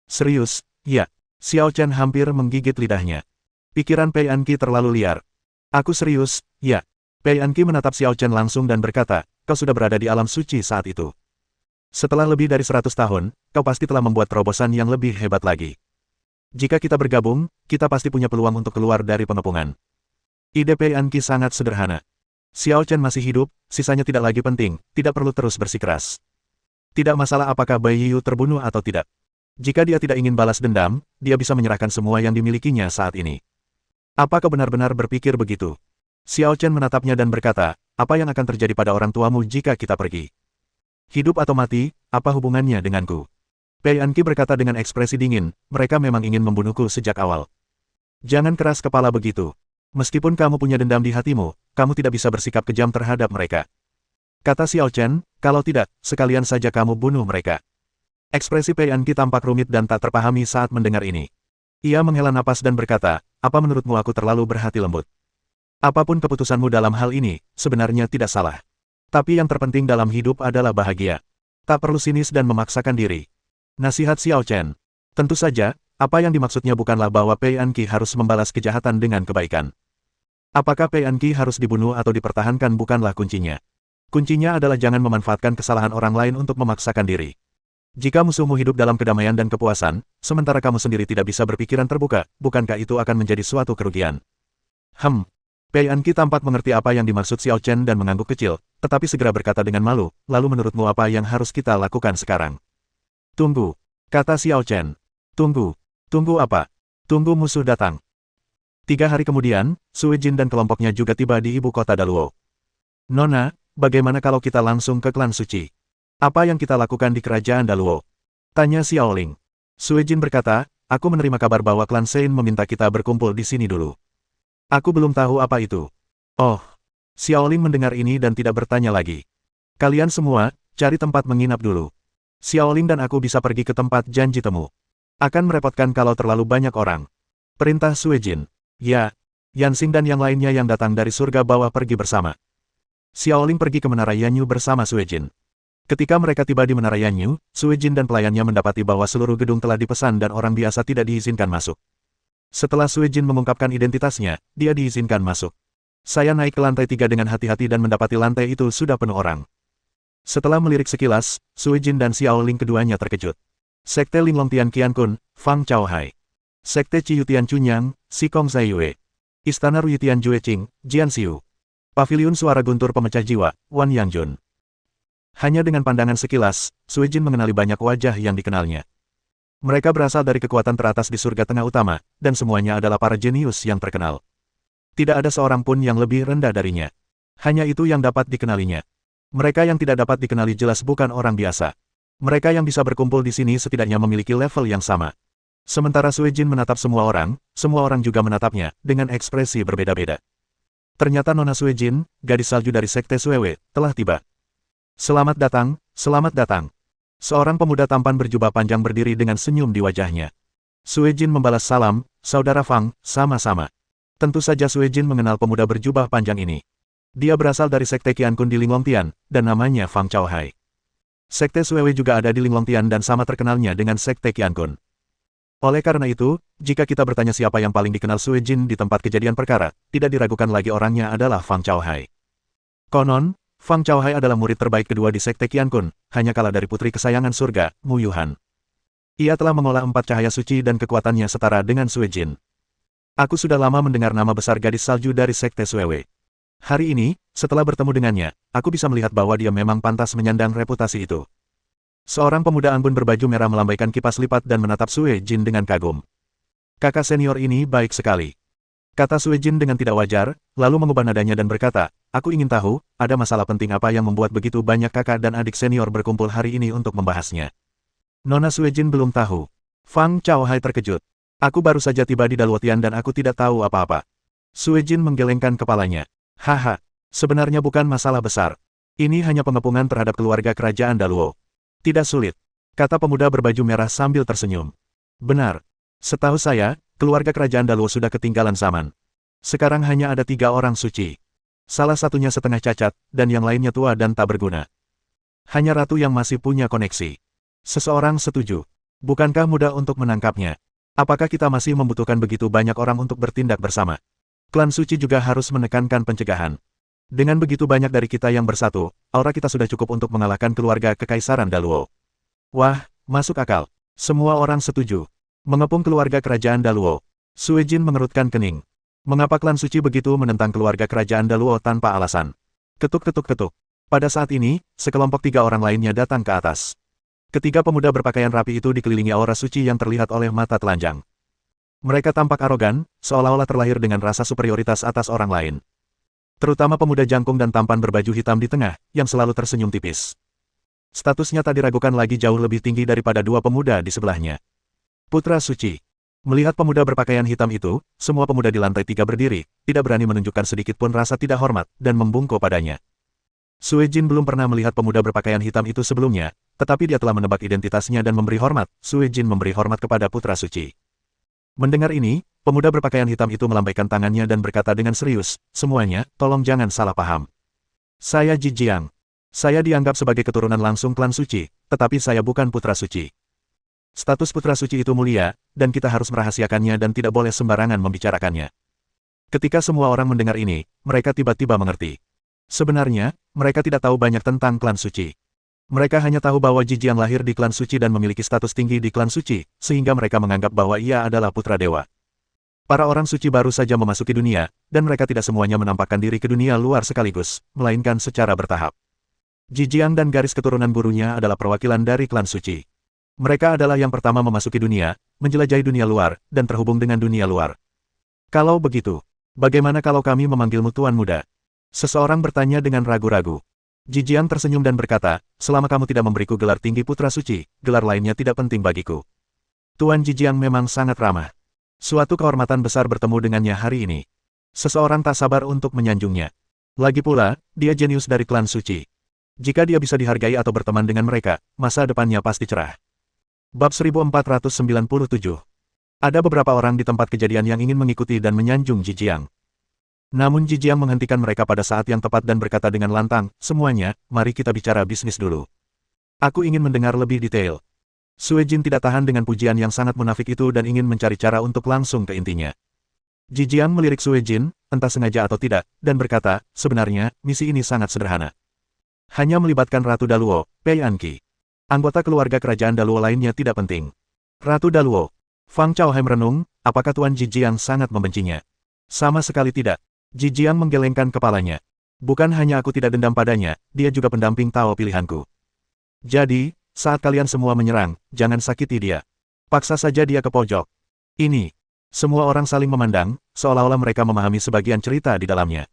Speaker 1: Serius, ya. Xiao Chen hampir menggigit lidahnya. Pikiran Pei Anqi terlalu liar. Aku serius, ya. Pei Anqi menatap Xiao Chen langsung dan berkata, kau sudah berada di alam suci saat itu. Setelah lebih dari 100 tahun, kau pasti telah membuat terobosan yang lebih hebat lagi. Jika kita bergabung, kita pasti punya peluang untuk keluar dari pengepungan. Ide Pei Anqi sangat sederhana. Xiao Chen masih hidup, sisanya tidak lagi penting, tidak perlu terus bersikeras. Tidak masalah apakah Bai Yiyu terbunuh atau tidak. Jika dia tidak ingin balas dendam, dia bisa menyerahkan semua yang dimilikinya saat ini. Apa kau benar-benar berpikir begitu? Xiao Chen menatapnya dan berkata, apa yang akan terjadi pada orang tuamu jika kita pergi? Hidup atau mati, apa hubungannya denganku? Pei Anqi berkata dengan ekspresi dingin, mereka memang ingin membunuhku sejak awal. Jangan keras kepala begitu. Meskipun kamu punya dendam di hatimu, kamu tidak bisa bersikap kejam terhadap mereka. Kata Xiao Chen, kalau tidak, sekalian saja kamu bunuh mereka. Ekspresi Pei Anqi tampak rumit dan tak terpahami saat mendengar ini. Ia menghela napas dan berkata, apa menurutmu aku terlalu berhati lembut? Apapun keputusanmu dalam hal ini, sebenarnya tidak salah. Tapi yang terpenting dalam hidup adalah bahagia. Tak perlu sinis dan memaksakan diri. Nasihat Xiao Chen. Tentu saja, apa yang dimaksudnya bukanlah bahwa Pei Anqi harus membalas kejahatan dengan kebaikan. Apakah Pei Anqi harus dibunuh atau dipertahankan bukanlah kuncinya. Kuncinya adalah jangan memanfaatkan kesalahan orang lain untuk memaksakan diri. Jika musuhmu hidup dalam kedamaian dan kepuasan, sementara kamu sendiri tidak bisa berpikiran terbuka, bukankah itu akan menjadi suatu kerugian? Pei Anqi tampak mengerti apa yang dimaksud Xiao Chen dan mengangguk kecil, tetapi segera berkata dengan malu, lalu menurutmu apa yang harus kita lakukan sekarang? Tunggu, kata Xiao Chen. Tunggu apa? Tunggu musuh datang. 3 hari kemudian, Sui Jin dan kelompoknya juga tiba di ibu kota Daluo. Nona, bagaimana kalau kita langsung ke klan suci? Apa yang kita lakukan di kerajaan Daluo? Tanya Xiao Ling. Sui Jin berkata, aku menerima kabar bahwa klan Sein meminta kita berkumpul di sini dulu. Aku belum tahu apa itu. Oh. Xiao Ling mendengar ini dan tidak bertanya lagi. Kalian semua, cari tempat menginap dulu. Xiao Ling dan aku bisa pergi ke tempat janji temu. Akan merepotkan kalau terlalu banyak orang. Perintah Sui Jin. Ya, Yanxing dan yang lainnya yang datang dari surga bawah pergi bersama. Xiao Ling pergi ke Menara Yanyu bersama Sui Jin. Ketika mereka tiba di Menara Yanyu, Sue Jin dan pelayannya mendapati bahwa seluruh gedung telah dipesan dan orang biasa tidak diizinkan masuk. Setelah Sue Jin mengungkapkan identitasnya, dia diizinkan masuk. Saya naik ke lantai 3 dengan hati-hati dan mendapati lantai itu sudah penuh orang. Setelah melirik sekilas, Sue Jin dan Xiao Ling keduanya terkejut. Sekte Linglongtian Qiankun, Fang Chaohai. Sekte Ciyutian Chunyang, Sikong Zaiyue. Istana Ruyutian Jueqing, Jian Xiu. Paviliun Suara Guntur Pemecah Jiwa, Wan Yangjun. Hanya dengan pandangan sekilas, Sue Jin mengenali banyak wajah yang dikenalnya. Mereka berasal dari kekuatan teratas di surga tengah utama, dan semuanya adalah para jenius yang terkenal. Tidak ada seorang pun yang lebih rendah darinya. Hanya itu yang dapat dikenalinya. Mereka yang tidak dapat dikenali jelas bukan orang biasa. Mereka yang bisa berkumpul di sini setidaknya memiliki level yang sama. Sementara Sue Jin menatap semua orang juga menatapnya, dengan ekspresi berbeda-beda. Ternyata Nona Sue Jin, gadis salju dari Sekte Suewe, telah tiba. Selamat datang, selamat datang. Seorang pemuda tampan berjubah panjang berdiri dengan senyum di wajahnya. Sue Jin membalas salam, saudara Fang, sama-sama. Tentu saja Sue Jin mengenal pemuda berjubah panjang ini. Dia berasal dari Sekte Qiankun di Linglongtian, dan namanya Fang Chaohai. Sekte Suewe juga ada di Linglongtian dan sama terkenalnya dengan Sekte Qiankun. Oleh karena itu, jika kita bertanya siapa yang paling dikenal Sue Jin di tempat kejadian perkara, tidak diragukan lagi orangnya adalah Fang Chaohai. Konon, Fang Chaohai adalah murid terbaik kedua di Sekte Qiankun, hanya kalah dari putri kesayangan surga, Mu Yuhan. Ia telah mengolah 4 cahaya suci dan kekuatannya setara dengan Sue Jin. Aku sudah lama mendengar nama besar gadis salju dari Sekte Suewe. Hari ini, setelah bertemu dengannya, aku bisa melihat bahwa dia memang pantas menyandang reputasi itu. Seorang pemuda anggun berbaju merah melambaikan kipas lipat dan menatap Sue Jin dengan kagum. Kakak senior ini baik sekali. Kata Sue Jin dengan tidak wajar, lalu mengubah nadanya dan berkata, aku ingin tahu, ada masalah penting apa yang membuat begitu banyak kakak dan adik senior berkumpul hari ini untuk membahasnya. Nona Sue Jin belum tahu. Fang Chaohai terkejut. Aku baru saja tiba di Daluotian dan aku tidak tahu apa-apa. Sue Jin menggelengkan kepalanya. Haha, sebenarnya bukan masalah besar. Ini hanya pengepungan terhadap keluarga kerajaan Daluo. Tidak sulit, kata pemuda berbaju merah sambil tersenyum. Benar. Setahu saya, keluarga kerajaan Daluo sudah ketinggalan zaman. Sekarang hanya ada 3 orang suci. Salah satunya setengah cacat, dan yang lainnya tua dan tak berguna. Hanya ratu yang masih punya koneksi. Seseorang setuju. Bukankah mudah untuk menangkapnya? Apakah kita masih membutuhkan begitu banyak orang untuk bertindak bersama? Klan suci juga harus menekankan pencegahan. Dengan begitu banyak dari kita yang bersatu, aura kita sudah cukup untuk mengalahkan keluarga kekaisaran Daluo. Wah, masuk akal. Semua orang setuju. Mengepung keluarga kerajaan Daluo. Sue Jin mengerutkan kening. Mengapa klan suci begitu menentang keluarga kerajaan Daluo tanpa alasan? Ketuk-ketuk-ketuk. Pada saat ini, sekelompok 3 orang lainnya datang ke atas. Ketiga pemuda berpakaian rapi itu dikelilingi aura suci yang terlihat oleh mata telanjang. Mereka tampak arogan, seolah-olah terlahir dengan rasa superioritas atas orang lain. Terutama pemuda jangkung dan tampan berbaju hitam di tengah, yang selalu tersenyum tipis. Statusnya tak diragukan lagi jauh lebih tinggi daripada 2 pemuda di sebelahnya. Putra Suci. Melihat pemuda berpakaian hitam itu, semua pemuda di lantai 3 berdiri, tidak berani menunjukkan sedikit pun rasa tidak hormat, dan membungkuk padanya. Sue Jin belum pernah melihat pemuda berpakaian hitam itu sebelumnya, tetapi dia telah menebak identitasnya dan memberi hormat. Sue Jin memberi hormat kepada Putra Suci. Mendengar ini, pemuda berpakaian hitam itu melambaikan tangannya dan berkata dengan serius, semuanya, tolong jangan salah paham. Saya Ji Jiang. Saya dianggap sebagai keturunan langsung klan suci, tetapi saya bukan Putra Suci. Status Putra Suci itu mulia, dan kita harus merahasiakannya dan tidak boleh sembarangan membicarakannya. Ketika semua orang mendengar ini, mereka tiba-tiba mengerti. Sebenarnya, mereka tidak tahu banyak tentang klan suci. Mereka hanya tahu bahwa Ji Jiang lahir di klan suci dan memiliki status tinggi di klan suci, sehingga mereka menganggap bahwa ia adalah putra dewa. Para orang suci baru saja memasuki dunia, dan mereka tidak semuanya menampakkan diri ke dunia luar sekaligus, melainkan secara bertahap. Ji Jiang dan garis keturunan gurunya adalah perwakilan dari klan suci. Mereka adalah yang pertama memasuki dunia, menjelajahi dunia luar, dan terhubung dengan dunia luar. Kalau begitu, bagaimana kalau kami memanggilmu Tuan Muda? Seseorang bertanya dengan ragu-ragu. Ji Jiang tersenyum dan berkata, selama kamu tidak memberiku gelar tinggi Putra Suci, gelar lainnya tidak penting bagiku. Tuan Ji Jiang memang sangat ramah. Suatu kehormatan besar bertemu dengannya hari ini. Seseorang tak sabar untuk menyanjungnya. Lagi pula, dia jenius dari klan suci. Jika dia bisa dihargai atau berteman dengan mereka, masa depannya pasti cerah. Bab 1497. Ada beberapa orang di tempat kejadian yang ingin mengikuti dan menyanjung Ji Jiang. Namun Ji Jiang menghentikan mereka pada saat yang tepat dan berkata dengan lantang, semuanya, mari kita bicara bisnis dulu. Aku ingin mendengar lebih detail. Sue Jin tidak tahan dengan pujian yang sangat munafik itu dan ingin mencari cara untuk langsung ke intinya. Ji Jiang melirik Sue Jin, entah sengaja atau tidak, dan berkata, sebenarnya, misi ini sangat sederhana. Hanya melibatkan Ratu Daluo, Pei Anqi. Anggota keluarga kerajaan Daluo lainnya tidak penting. Ratu Daluo. Fang Chao Hai merenung, apakah Tuan Ji Jiang sangat membencinya? Sama sekali tidak. Ji Jiang menggelengkan kepalanya. Bukan hanya aku tidak dendam padanya, dia juga pendamping Tao pilihanku. Jadi, saat kalian semua menyerang, jangan sakiti dia. Paksa saja dia ke pojok. Ini. Semua orang saling memandang, seolah-olah mereka memahami sebagian cerita di dalamnya.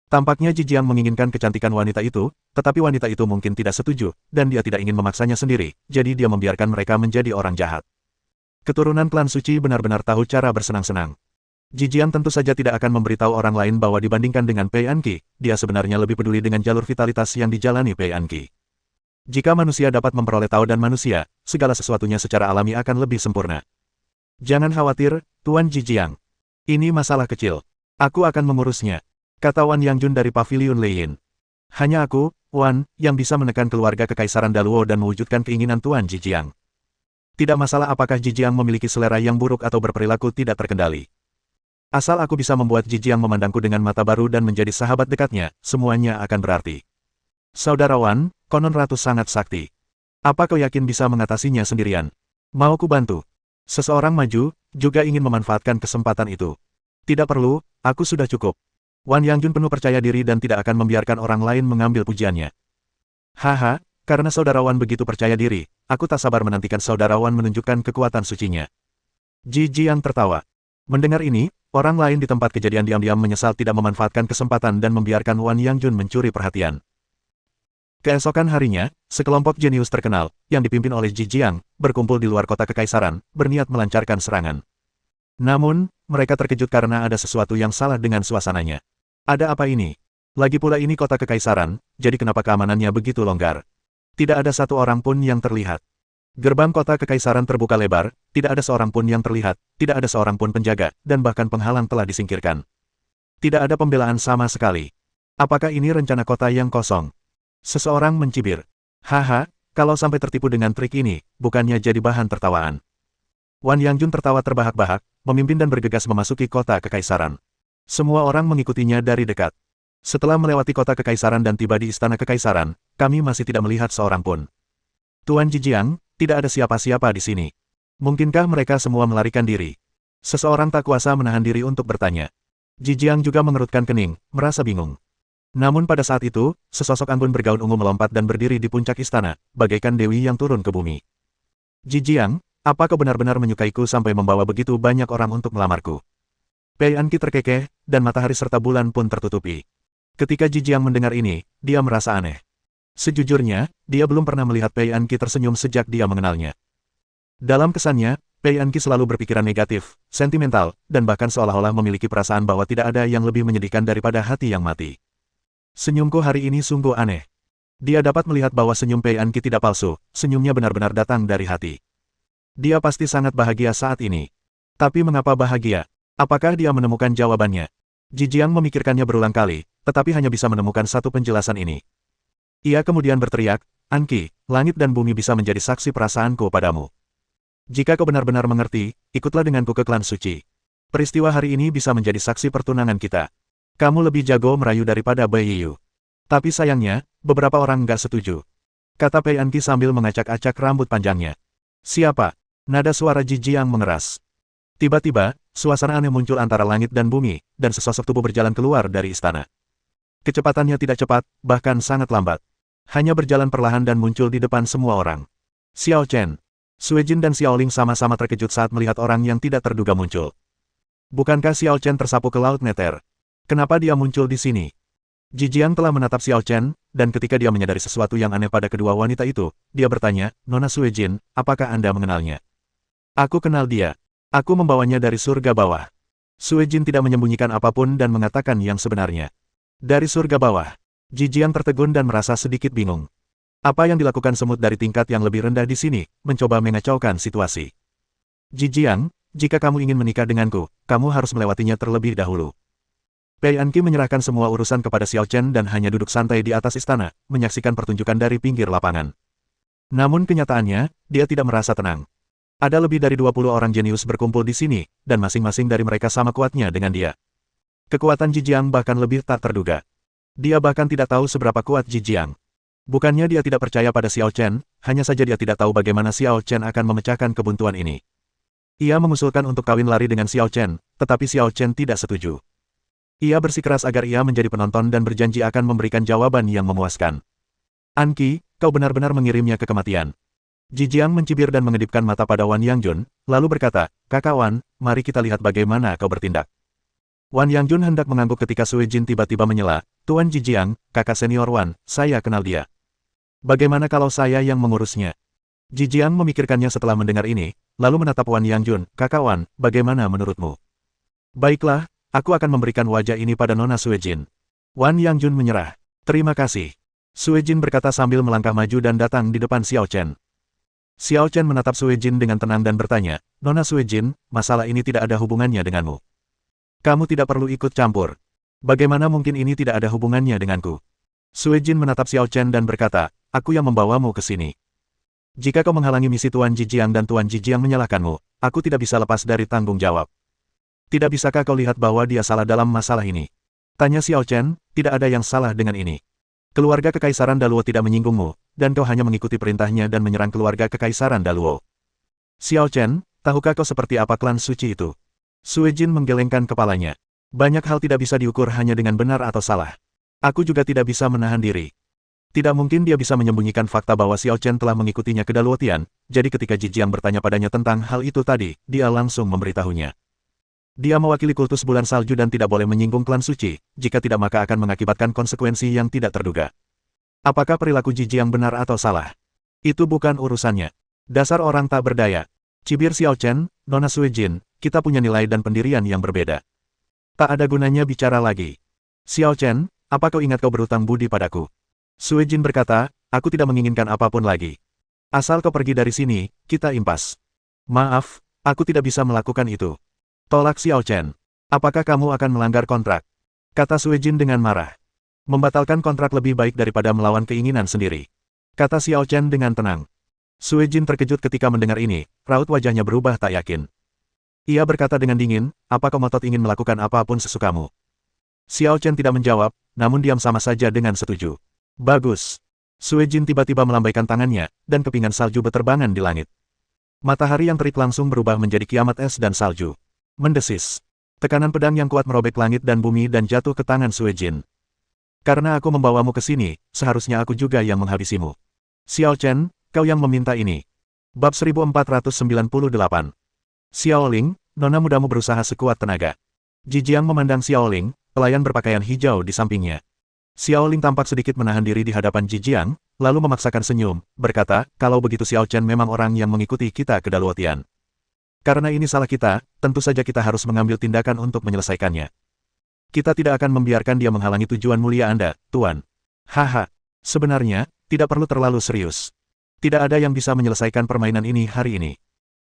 Speaker 1: Tampaknya Ji Jiang menginginkan kecantikan wanita itu, tetapi wanita itu mungkin tidak setuju, dan dia tidak ingin memaksanya sendiri, jadi dia membiarkan mereka menjadi orang jahat. Keturunan klan suci benar-benar tahu cara bersenang-senang. Ji Jiang tentu saja tidak akan memberitahu orang lain bahwa dibandingkan dengan Pei Anqi, dia sebenarnya lebih peduli dengan jalur vitalitas yang dijalani Pei Anqi. Jika manusia dapat memperoleh Tao dan manusia, segala sesuatunya secara alami akan lebih sempurna. Jangan khawatir, Tuan Ji Jiang. Ini masalah kecil. Aku akan mengurusnya, kata Wan Yangjun dari Paviliun Leiyin. Hanya aku, Wan, yang bisa menekan keluarga kekaisaran Daluo dan mewujudkan keinginan Tuan Ji Jiang. Tidak masalah apakah Ji Jiang memiliki selera yang buruk atau berperilaku tidak terkendali. Asal aku bisa membuat Ji Jiang memandangku dengan mata baru dan menjadi sahabat dekatnya, semuanya akan berarti. Saudara Wan, konon ratu sangat sakti. Apa kau yakin bisa mengatasinya sendirian? Mau ku bantu? Seseorang maju, juga ingin memanfaatkan kesempatan itu. Tidak perlu, aku sudah cukup. Wan Yangjun penuh percaya diri dan tidak akan membiarkan orang lain mengambil pujiannya. Haha, karena saudara Wan begitu percaya diri, aku tak sabar menantikan saudara Wan menunjukkan kekuatan sucinya. Ji Jiang tertawa. Mendengar ini, orang lain di tempat kejadian diam-diam menyesal tidak memanfaatkan kesempatan dan membiarkan Wan Yangjun mencuri perhatian. Keesokan harinya, sekelompok jenius terkenal, yang dipimpin oleh Ji Jiang, berkumpul di luar kota kekaisaran, berniat melancarkan serangan. Namun, mereka terkejut karena ada sesuatu yang salah dengan suasananya. Ada apa ini? Lagi pula ini kota kekaisaran, jadi kenapa keamanannya begitu longgar? Tidak ada satu orang pun yang terlihat. Gerbang kota kekaisaran terbuka lebar, tidak ada seorang pun yang terlihat, tidak ada seorang pun penjaga, dan bahkan penghalang telah disingkirkan. Tidak ada pembelaan sama sekali. Apakah ini rencana kota yang kosong? Seseorang mencibir. Haha, kalau sampai tertipu dengan trik ini, bukannya jadi bahan tertawaan. Wan Yangjun tertawa terbahak-bahak, memimpin dan bergegas memasuki kota kekaisaran. Semua orang mengikutinya dari dekat. Setelah melewati kota kekaisaran dan tiba di istana kekaisaran, kami masih tidak melihat seorang pun. Tuan Ji Jiang, tidak ada siapa-siapa di sini. Mungkinkah mereka semua melarikan diri? Seseorang tak kuasa menahan diri untuk bertanya. Ji Jiang juga mengerutkan kening, merasa bingung. Namun pada saat itu, sesosok anggun bergaun ungu melompat dan berdiri di puncak istana, bagaikan dewi yang turun ke bumi. Ji Jiang, apa kau benar-benar menyukaiku sampai membawa begitu banyak orang untuk melamarku? Pei Anqi terkekeh, dan matahari serta bulan pun tertutupi. Ketika Ji Jiang mendengar ini, dia merasa aneh. Sejujurnya, dia belum pernah melihat Pei Anqi tersenyum sejak dia mengenalnya. Dalam kesannya, Pei Anqi selalu berpikiran negatif, sentimental, dan bahkan seolah-olah memiliki perasaan bahwa tidak ada yang lebih menyedihkan daripada hati yang mati. Senyumku hari ini sungguh aneh. Dia dapat melihat bahwa senyum Pei Anqi tidak palsu, senyumnya benar-benar datang dari hati. Dia pasti sangat bahagia saat ini. Tapi mengapa bahagia? Apakah dia menemukan jawabannya? Ji Jiang memikirkannya berulang kali, tetapi hanya bisa menemukan satu penjelasan ini. Ia kemudian berteriak, Anqi, langit dan bumi bisa menjadi saksi perasaanku padamu. Jika kau benar-benar mengerti, ikutlah denganku ke klan suci. Peristiwa hari ini bisa menjadi saksi pertunangan kita. Kamu lebih jago merayu daripada Bai Yiyu. Tapi sayangnya, beberapa orang nggak setuju. Kata Pei Anqi sambil mengacak-acak rambut panjangnya. Siapa? Nada suara Ji Jiang mengeras. Tiba-tiba, suasana aneh muncul antara langit dan bumi, dan sesosok tubuh berjalan keluar dari istana. Kecepatannya tidak cepat, bahkan sangat lambat. Hanya berjalan perlahan dan muncul di depan semua orang. Xiao Chen, Sue Jin dan Xiao Ling sama-sama terkejut saat melihat orang yang tidak terduga muncul. Bukankah Xiao Chen tersapu ke Laut Nether? Kenapa dia muncul di sini? Ji Jiang telah menatap Xiao Chen, dan ketika dia menyadari sesuatu yang aneh pada kedua wanita itu, dia bertanya, Nona Sue Jin, apakah Anda mengenalnya? Aku kenal dia. Aku membawanya dari surga bawah. Sue Jin tidak menyembunyikan apapun dan mengatakan yang sebenarnya. Dari surga bawah. Ji Jiang tertegun dan merasa sedikit bingung. Apa yang dilakukan semut dari tingkat yang lebih rendah di sini, mencoba mengacaukan situasi. Ji Jiang, jika kamu ingin menikah denganku, kamu harus melewatinya terlebih dahulu. Pei Anqi menyerahkan semua urusan kepada Xiao Chen dan hanya duduk santai di atas istana, menyaksikan pertunjukan dari pinggir lapangan. Namun kenyataannya, dia tidak merasa tenang. Ada lebih dari 20 orang jenius berkumpul di sini, dan masing-masing dari mereka sama kuatnya dengan dia. Kekuatan Jijiang bahkan lebih tak terduga. Dia bahkan tidak tahu seberapa kuat Jijiang. Bukannya dia tidak percaya pada Xiao Chen, hanya saja dia tidak tahu bagaimana Xiao Chen akan memecahkan kebuntuan ini. Ia mengusulkan untuk kawin lari dengan Xiao Chen, tetapi Xiao Chen tidak setuju. Ia bersikeras agar ia menjadi penonton dan berjanji akan memberikan jawaban yang memuaskan. Anki, kau benar-benar mengirimnya ke kematian. Jijiang mencibir dan mengedipkan mata pada Wan Yangjun, lalu berkata, Kakak Wan, mari kita lihat bagaimana kau bertindak. Wan Yangjun hendak mengangguk ketika Sui Jin tiba-tiba menyela, Tuan Jijiang, kakak senior Wan, saya kenal dia. Bagaimana kalau saya yang mengurusnya? Jijiang memikirkannya setelah mendengar ini, lalu menatap Wan Yangjun, Kakak Wan, bagaimana menurutmu? Baiklah, aku akan memberikan wajah ini pada Nona Sui Jin. Wan Yangjun menyerah. Terima kasih. Sui Jin berkata sambil melangkah maju dan datang di depan Xiao Chen. Xiao Chen menatap Sui Jin dengan tenang dan bertanya, Nona Sui Jin, masalah ini tidak ada hubungannya denganmu. Kamu tidak perlu ikut campur. Bagaimana mungkin ini tidak ada hubungannya denganku? Sui Jin menatap Xiao Chen dan berkata, aku yang membawamu ke sini. Jika kau menghalangi misi Tuan Jijiang dan Tuan Jijiang menyalahkanmu, aku tidak bisa lepas dari tanggung jawab. Tidak bisakah kau lihat bahwa dia salah dalam masalah ini? Tanya Xiao Chen, tidak ada yang salah dengan ini. Keluarga Kekaisaran Daluo tidak menyinggungmu, dan kau hanya mengikuti perintahnya dan menyerang keluarga Kekaisaran Daluo. Xiao Chen, tahukah kau seperti apa klan suci itu? Sui Jin menggelengkan kepalanya. Banyak hal tidak bisa diukur hanya dengan benar atau salah. Aku juga tidak bisa menahan diri. Tidak mungkin dia bisa menyembunyikan fakta bahwa Xiao Chen telah mengikutinya ke Daluo Tian, jadi ketika Jijiang bertanya padanya tentang hal itu tadi, dia langsung memberitahunya. Dia mewakili kultus bulan salju dan tidak boleh menyinggung klan suci, jika tidak maka akan mengakibatkan konsekuensi yang tidak terduga. Apakah perilaku Jijiang benar atau salah? Itu bukan urusannya. Dasar orang tak berdaya. Cibir Xiao Chen, Nona Sui Jin, kita punya nilai dan pendirian yang berbeda. Tak ada gunanya bicara lagi. Xiao Chen, apa kau ingat kau berutang budi padaku? Sui Jin berkata, aku tidak menginginkan apapun lagi. Asal kau pergi dari sini, kita impas. Maaf, aku tidak bisa melakukan itu. Tolak Xiao Chen. Apakah kamu akan melanggar kontrak? Kata Sui Jin dengan marah. Membatalkan kontrak lebih baik daripada melawan keinginan sendiri. Kata Xiao Chen dengan tenang. Sui Jin terkejut ketika mendengar ini, raut wajahnya berubah tak yakin. Ia berkata dengan dingin, apa kau ngotot ingin melakukan apapun sesukamu? Xiao Chen tidak menjawab, namun diam sama saja dengan setuju. Bagus. Sui Jin tiba-tiba melambaikan tangannya, dan kepingan salju beterbangan di langit. Matahari yang terik langsung berubah menjadi kiamat es dan salju. Mendesis. Tekanan pedang yang kuat merobek langit dan bumi dan jatuh ke tangan Sui Jin. Karena aku membawamu ke sini, seharusnya aku juga yang menghabisimu. Xiao Chen, kau yang meminta ini. Bab 1498. Xiao Ling, nona mudamu berusaha sekuat tenaga. Jijiang memandang Xiao Ling, pelayan berpakaian hijau di sampingnya. Xiao Ling tampak sedikit menahan diri di hadapan Jijiang, lalu memaksakan senyum, berkata, kalau begitu Xiao Chen memang orang yang mengikuti kita ke Daluo Tian. Karena ini salah kita, tentu saja kita harus mengambil tindakan untuk menyelesaikannya. Kita tidak akan membiarkan dia menghalangi tujuan mulia Anda, Tuan. Haha. Sebenarnya, tidak perlu terlalu serius. Tidak ada yang bisa menyelesaikan permainan ini hari ini.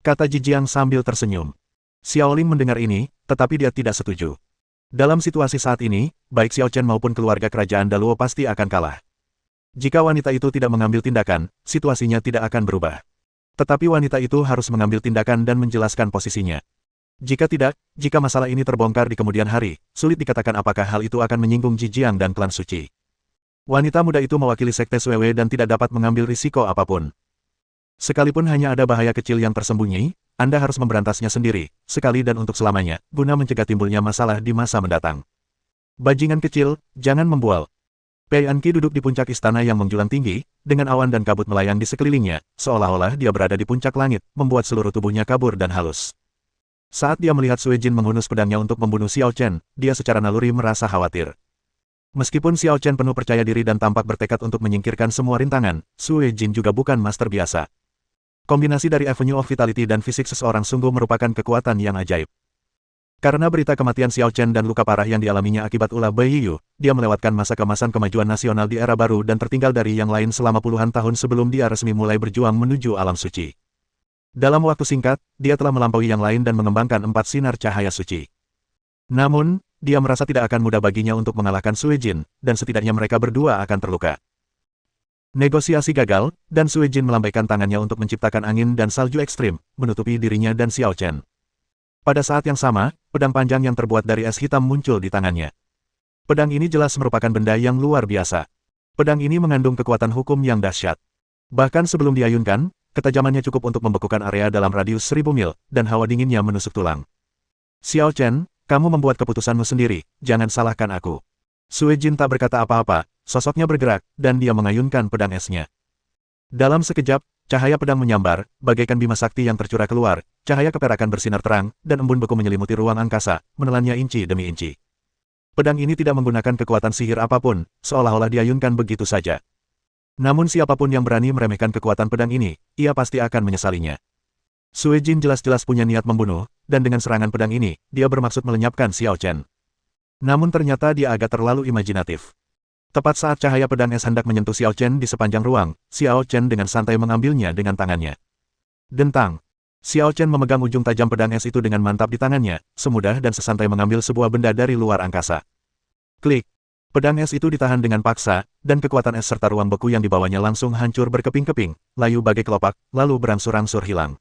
Speaker 1: Kata Jijiang sambil tersenyum. Xiao Ling mendengar ini, tetapi dia tidak setuju. Dalam situasi saat ini, baik Xiao Chen maupun keluarga kerajaan Daluo pasti akan kalah. Jika wanita itu tidak mengambil tindakan, situasinya tidak akan berubah. Tetapi wanita itu harus mengambil tindakan dan menjelaskan posisinya. Jika tidak, jika masalah ini terbongkar di kemudian hari, sulit dikatakan apakah hal itu akan menyinggung Jijiang dan klan suci. Wanita muda itu mewakili sekte Suewe dan tidak dapat mengambil risiko apapun. Sekalipun hanya ada bahaya kecil yang tersembunyi, Anda harus memberantasnya sendiri, sekali dan untuk selamanya, guna mencegah timbulnya masalah di masa mendatang. Bajingan kecil, jangan membual. Pei Anqi duduk di puncak istana yang menjulang tinggi, dengan awan dan kabut melayang di sekelilingnya, seolah-olah dia berada di puncak langit, membuat seluruh tubuhnya kabur dan halus. Saat dia melihat Sui Jin menghunus pedangnya untuk membunuh Xiao Chen, dia secara naluri merasa khawatir. Meskipun Xiao Chen penuh percaya diri dan tampak bertekad untuk menyingkirkan semua rintangan, Sui Jin juga bukan master biasa. Kombinasi dari Avenue of Vitality dan fisik seseorang sungguh merupakan kekuatan yang ajaib. Karena berita kematian Xiao Chen dan luka parah yang dialaminya akibat ulah Bai Yiyu, dia melewatkan masa kemasan kemajuan nasional di era baru dan tertinggal dari yang lain selama puluhan tahun sebelum dia resmi mulai berjuang menuju alam suci. Dalam waktu singkat, dia telah melampaui yang lain dan mengembangkan 4 sinar cahaya suci. Namun, dia merasa tidak akan mudah baginya untuk mengalahkan Sui Jin, dan setidaknya mereka berdua akan terluka. Negosiasi gagal, dan Sue Jin melambaikan tangannya untuk menciptakan angin dan salju ekstrim, menutupi dirinya dan Xiao Chen. Pada saat yang sama, pedang panjang yang terbuat dari es hitam muncul di tangannya. Pedang ini jelas merupakan benda yang luar biasa. Pedang ini mengandung kekuatan hukum yang dahsyat. Bahkan sebelum diayunkan, ketajamannya cukup untuk membekukan area dalam radius 1000 mil, dan hawa dinginnya menusuk tulang. Xiao Chen, kamu membuat keputusanmu sendiri, jangan salahkan aku. Sue Jin tak berkata apa-apa, sosoknya bergerak, dan dia mengayunkan pedang esnya. Dalam sekejap, cahaya pedang menyambar, bagaikan bima sakti yang tercurah keluar, cahaya keperakan bersinar terang, dan embun beku menyelimuti ruang angkasa, menelannya inci demi inci. Pedang ini tidak menggunakan kekuatan sihir apapun, seolah-olah diayunkan begitu saja. Namun siapapun yang berani meremehkan kekuatan pedang ini, ia pasti akan menyesalinya. Sue Jin jelas-jelas punya niat membunuh, dan dengan serangan pedang ini, dia bermaksud melenyapkan Xiao Chen. Namun ternyata dia agak terlalu imajinatif. Tepat saat cahaya pedang es hendak menyentuh Xiao Chen di sepanjang ruang, Xiao Chen dengan santai mengambilnya dengan tangannya. Dentang. Xiao Chen memegang ujung tajam pedang es itu dengan mantap di tangannya, semudah dan sesantai mengambil sebuah benda dari luar angkasa. Klik. Pedang es itu ditahan dengan paksa, dan kekuatan es serta ruang beku yang dibawanya langsung hancur berkeping-keping, layu bagai kelopak, lalu berangsur-angsur hilang.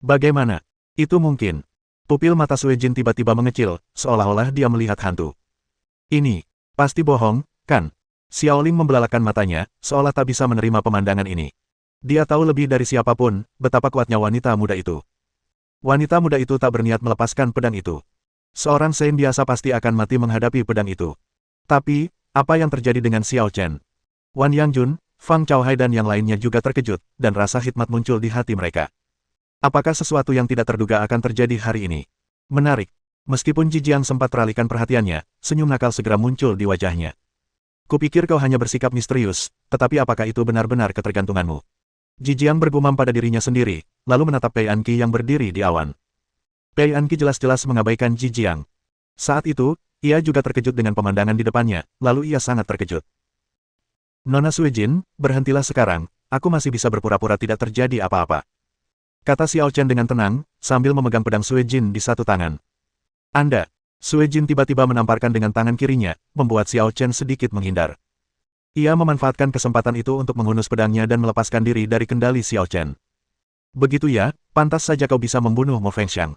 Speaker 1: Bagaimana? Itu mungkin. Pupil mata Sue Jin tiba-tiba mengecil, seolah-olah dia melihat hantu. Ini, pasti bohong, kan? Xiaoling membelalakan matanya, seolah tak bisa menerima pemandangan ini. Dia tahu lebih dari siapapun, betapa kuatnya wanita muda itu. Wanita muda itu tak berniat melepaskan pedang itu. Seorang Sein biasa pasti akan mati menghadapi pedang itu. Tapi, apa yang terjadi dengan Xiao Chen? Wan Yangjun, Fang Chaohai dan yang lainnya juga terkejut, dan rasa hikmat muncul di hati mereka. Apakah sesuatu yang tidak terduga akan terjadi hari ini? Menarik. Meskipun Ji Jiang sempat teralihkan perhatiannya, senyum nakal segera muncul di wajahnya. Kupikir kau hanya bersikap misterius, tetapi apakah itu benar-benar ketergantunganmu? Ji Jiang bergumam pada dirinya sendiri, lalu menatap Pei Anqi yang berdiri di awan. Pei Anqi jelas-jelas mengabaikan Ji Jiang. Saat itu, ia juga terkejut dengan pemandangan di depannya, lalu ia sangat terkejut. Nona Sue Jin, berhentilah sekarang, aku masih bisa berpura-pura tidak terjadi apa-apa. Kata Xiao Chen dengan tenang, sambil memegang pedang Sue Jin di satu tangan. Anda, Sue Jin tiba-tiba menamparkan dengan tangan kirinya, membuat Xiao Chen sedikit menghindar. Ia memanfaatkan kesempatan itu untuk menghunus pedangnya dan melepaskan diri dari kendali Xiao Chen. Begitu ya, pantas saja kau bisa membunuh Mo Fengxiang.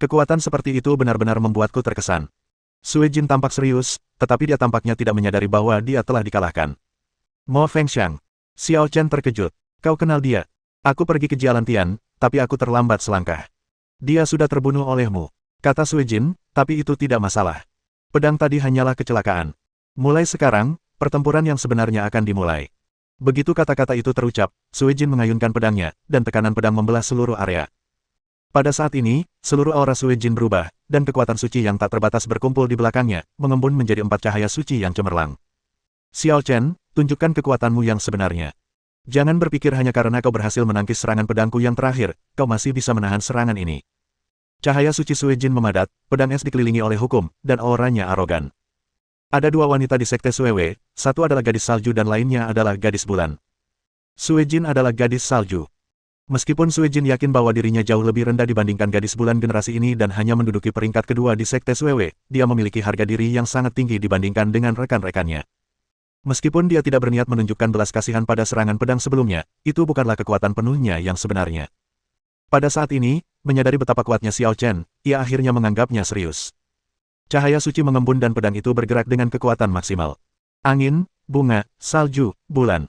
Speaker 1: Kekuatan seperti itu benar-benar membuatku terkesan. Sue Jin tampak serius, tetapi dia tampaknya tidak menyadari bahwa dia telah dikalahkan. Mo Fengxiang. Xiao Chen terkejut. Kau kenal dia? Aku pergi ke Jialantian, tapi aku terlambat selangkah. Dia sudah terbunuh olehmu, kata Sue Jin, tapi itu tidak masalah. Pedang tadi hanyalah kecelakaan. Mulai sekarang, pertempuran yang sebenarnya akan dimulai. Begitu kata-kata itu terucap, Sue Jin mengayunkan pedangnya, dan tekanan pedang membelah seluruh area. Pada saat ini, seluruh aura Sue Jin berubah, dan kekuatan suci yang tak terbatas berkumpul di belakangnya, mengembun menjadi 4 cahaya suci yang cemerlang. Xiao Chen, tunjukkan kekuatanmu yang sebenarnya. Jangan berpikir hanya karena kau berhasil menangkis serangan pedangku yang terakhir, kau masih bisa menahan serangan ini. Cahaya suci Sue Jin memadat, pedang es dikelilingi oleh hukum, dan auranya arogan. Ada 2 wanita di sekte Suewe, satu adalah gadis salju dan lainnya adalah gadis bulan. Sue Jin adalah gadis salju. Meskipun Sue Jin yakin bahwa dirinya jauh lebih rendah dibandingkan gadis bulan generasi ini dan hanya menduduki peringkat kedua di sekte Suewe, dia memiliki harga diri yang sangat tinggi dibandingkan dengan rekan-rekannya. Meskipun dia tidak berniat menunjukkan belas kasihan pada serangan pedang sebelumnya, itu bukanlah kekuatan penuhnya yang sebenarnya. Pada saat ini, menyadari betapa kuatnya Xiao Chen, ia akhirnya menganggapnya serius. Cahaya suci mengembun dan pedang itu bergerak dengan kekuatan maksimal. Angin, bunga, salju, bulan.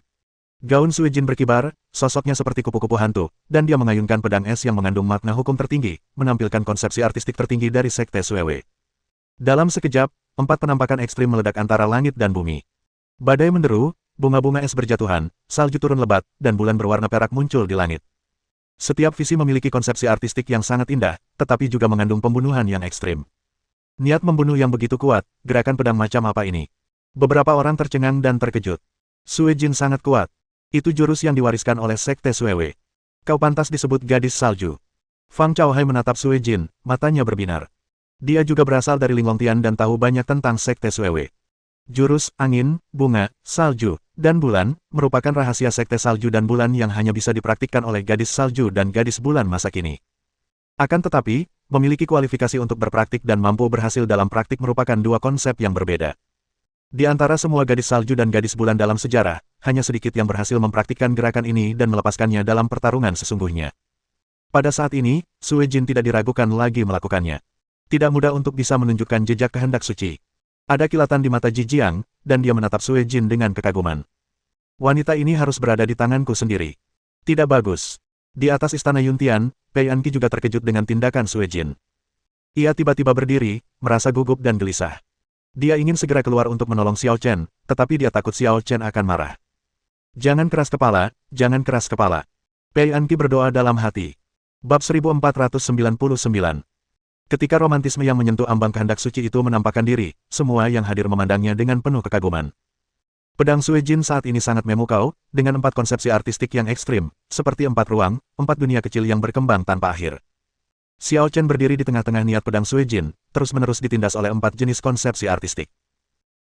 Speaker 1: Gaun Sue Jin berkibar, sosoknya seperti kupu-kupu hantu, dan dia mengayunkan pedang es yang mengandung makna hukum tertinggi, menampilkan konsepsi artistik tertinggi dari sekte Suewe. Dalam sekejap, 4 penampakan ekstrim meledak antara langit dan bumi. Badai menderu, bunga-bunga es berjatuhan, salju turun lebat, dan bulan berwarna perak muncul di langit. Setiap visi memiliki konsepsi artistik yang sangat indah, tetapi juga mengandung pembunuhan yang ekstrim. Niat membunuh yang begitu kuat, gerakan pedang macam apa ini? Beberapa orang tercengang dan terkejut. Sue Jin sangat kuat. Itu jurus yang diwariskan oleh sekte Suewe. Kau pantas disebut gadis salju. Fang Chaohai menatap Sue Jin, matanya berbinar. Dia juga berasal dari Linglongtian dan tahu banyak tentang sekte Suewe. Jurus, angin, bunga, salju, dan bulan, merupakan rahasia sekte salju dan bulan yang hanya bisa dipraktikkan oleh gadis salju dan gadis bulan masa kini. Akan tetapi, memiliki kualifikasi untuk berpraktik dan mampu berhasil dalam praktik merupakan 2 konsep yang berbeda. Di antara semua gadis salju dan gadis bulan dalam sejarah, hanya sedikit yang berhasil mempraktikkan gerakan ini dan melepaskannya dalam pertarungan sesungguhnya. Pada saat ini, Sue Jin tidak diragukan lagi melakukannya. Tidak mudah untuk bisa menunjukkan jejak kehendak suci. Ada kilatan di mata Ji Jiang, dan dia menatap Sue Jin dengan kekaguman. Wanita ini harus berada di tanganku sendiri. Tidak bagus. Di atas istana Yuntian, Pei Anqi juga terkejut dengan tindakan Sue Jin. Ia tiba-tiba berdiri, merasa gugup dan gelisah. Dia ingin segera keluar untuk menolong Xiao Chen, tetapi dia takut Xiao Chen akan marah. Jangan keras kepala, jangan keras kepala. Pei Anqi berdoa dalam hati. Bab 1499. Ketika romantisme yang menyentuh ambang kehendak suci itu menampakkan diri, semua yang hadir memandangnya dengan penuh kekaguman. Pedang Sue Jin saat ini sangat memukau, dengan 4 konsepsi artistik yang ekstrim, seperti 4 ruang, 4 dunia kecil yang berkembang tanpa akhir. Xiao Chen berdiri di tengah-tengah niat pedang Sue Jin, terus-menerus ditindas oleh 4 jenis konsepsi artistik.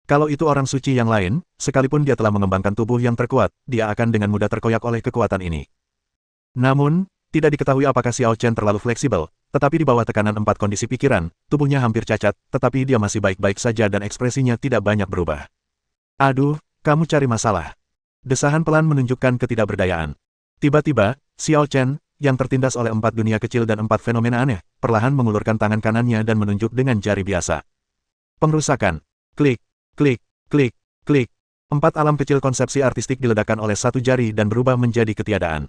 Speaker 1: Kalau itu orang suci yang lain, sekalipun dia telah mengembangkan tubuh yang terkuat, dia akan dengan mudah terkoyak oleh kekuatan ini. Namun, tidak diketahui apakah Xiao Chen terlalu fleksibel, tetapi di bawah tekanan 4 kondisi pikiran, tubuhnya hampir cacat, tetapi dia masih baik-baik saja dan ekspresinya tidak banyak berubah. Aduh, kamu cari masalah. Desahan pelan menunjukkan ketidakberdayaan. Tiba-tiba, Xiao Chen, yang tertindas oleh 4 dunia kecil dan 4 fenomena aneh, perlahan mengulurkan tangan kanannya dan menunjuk dengan jari biasa. Pengrusakan. Klik, klik, klik, klik. 4 alam kecil konsepsi artistik diledakkan oleh satu jari dan berubah menjadi ketiadaan.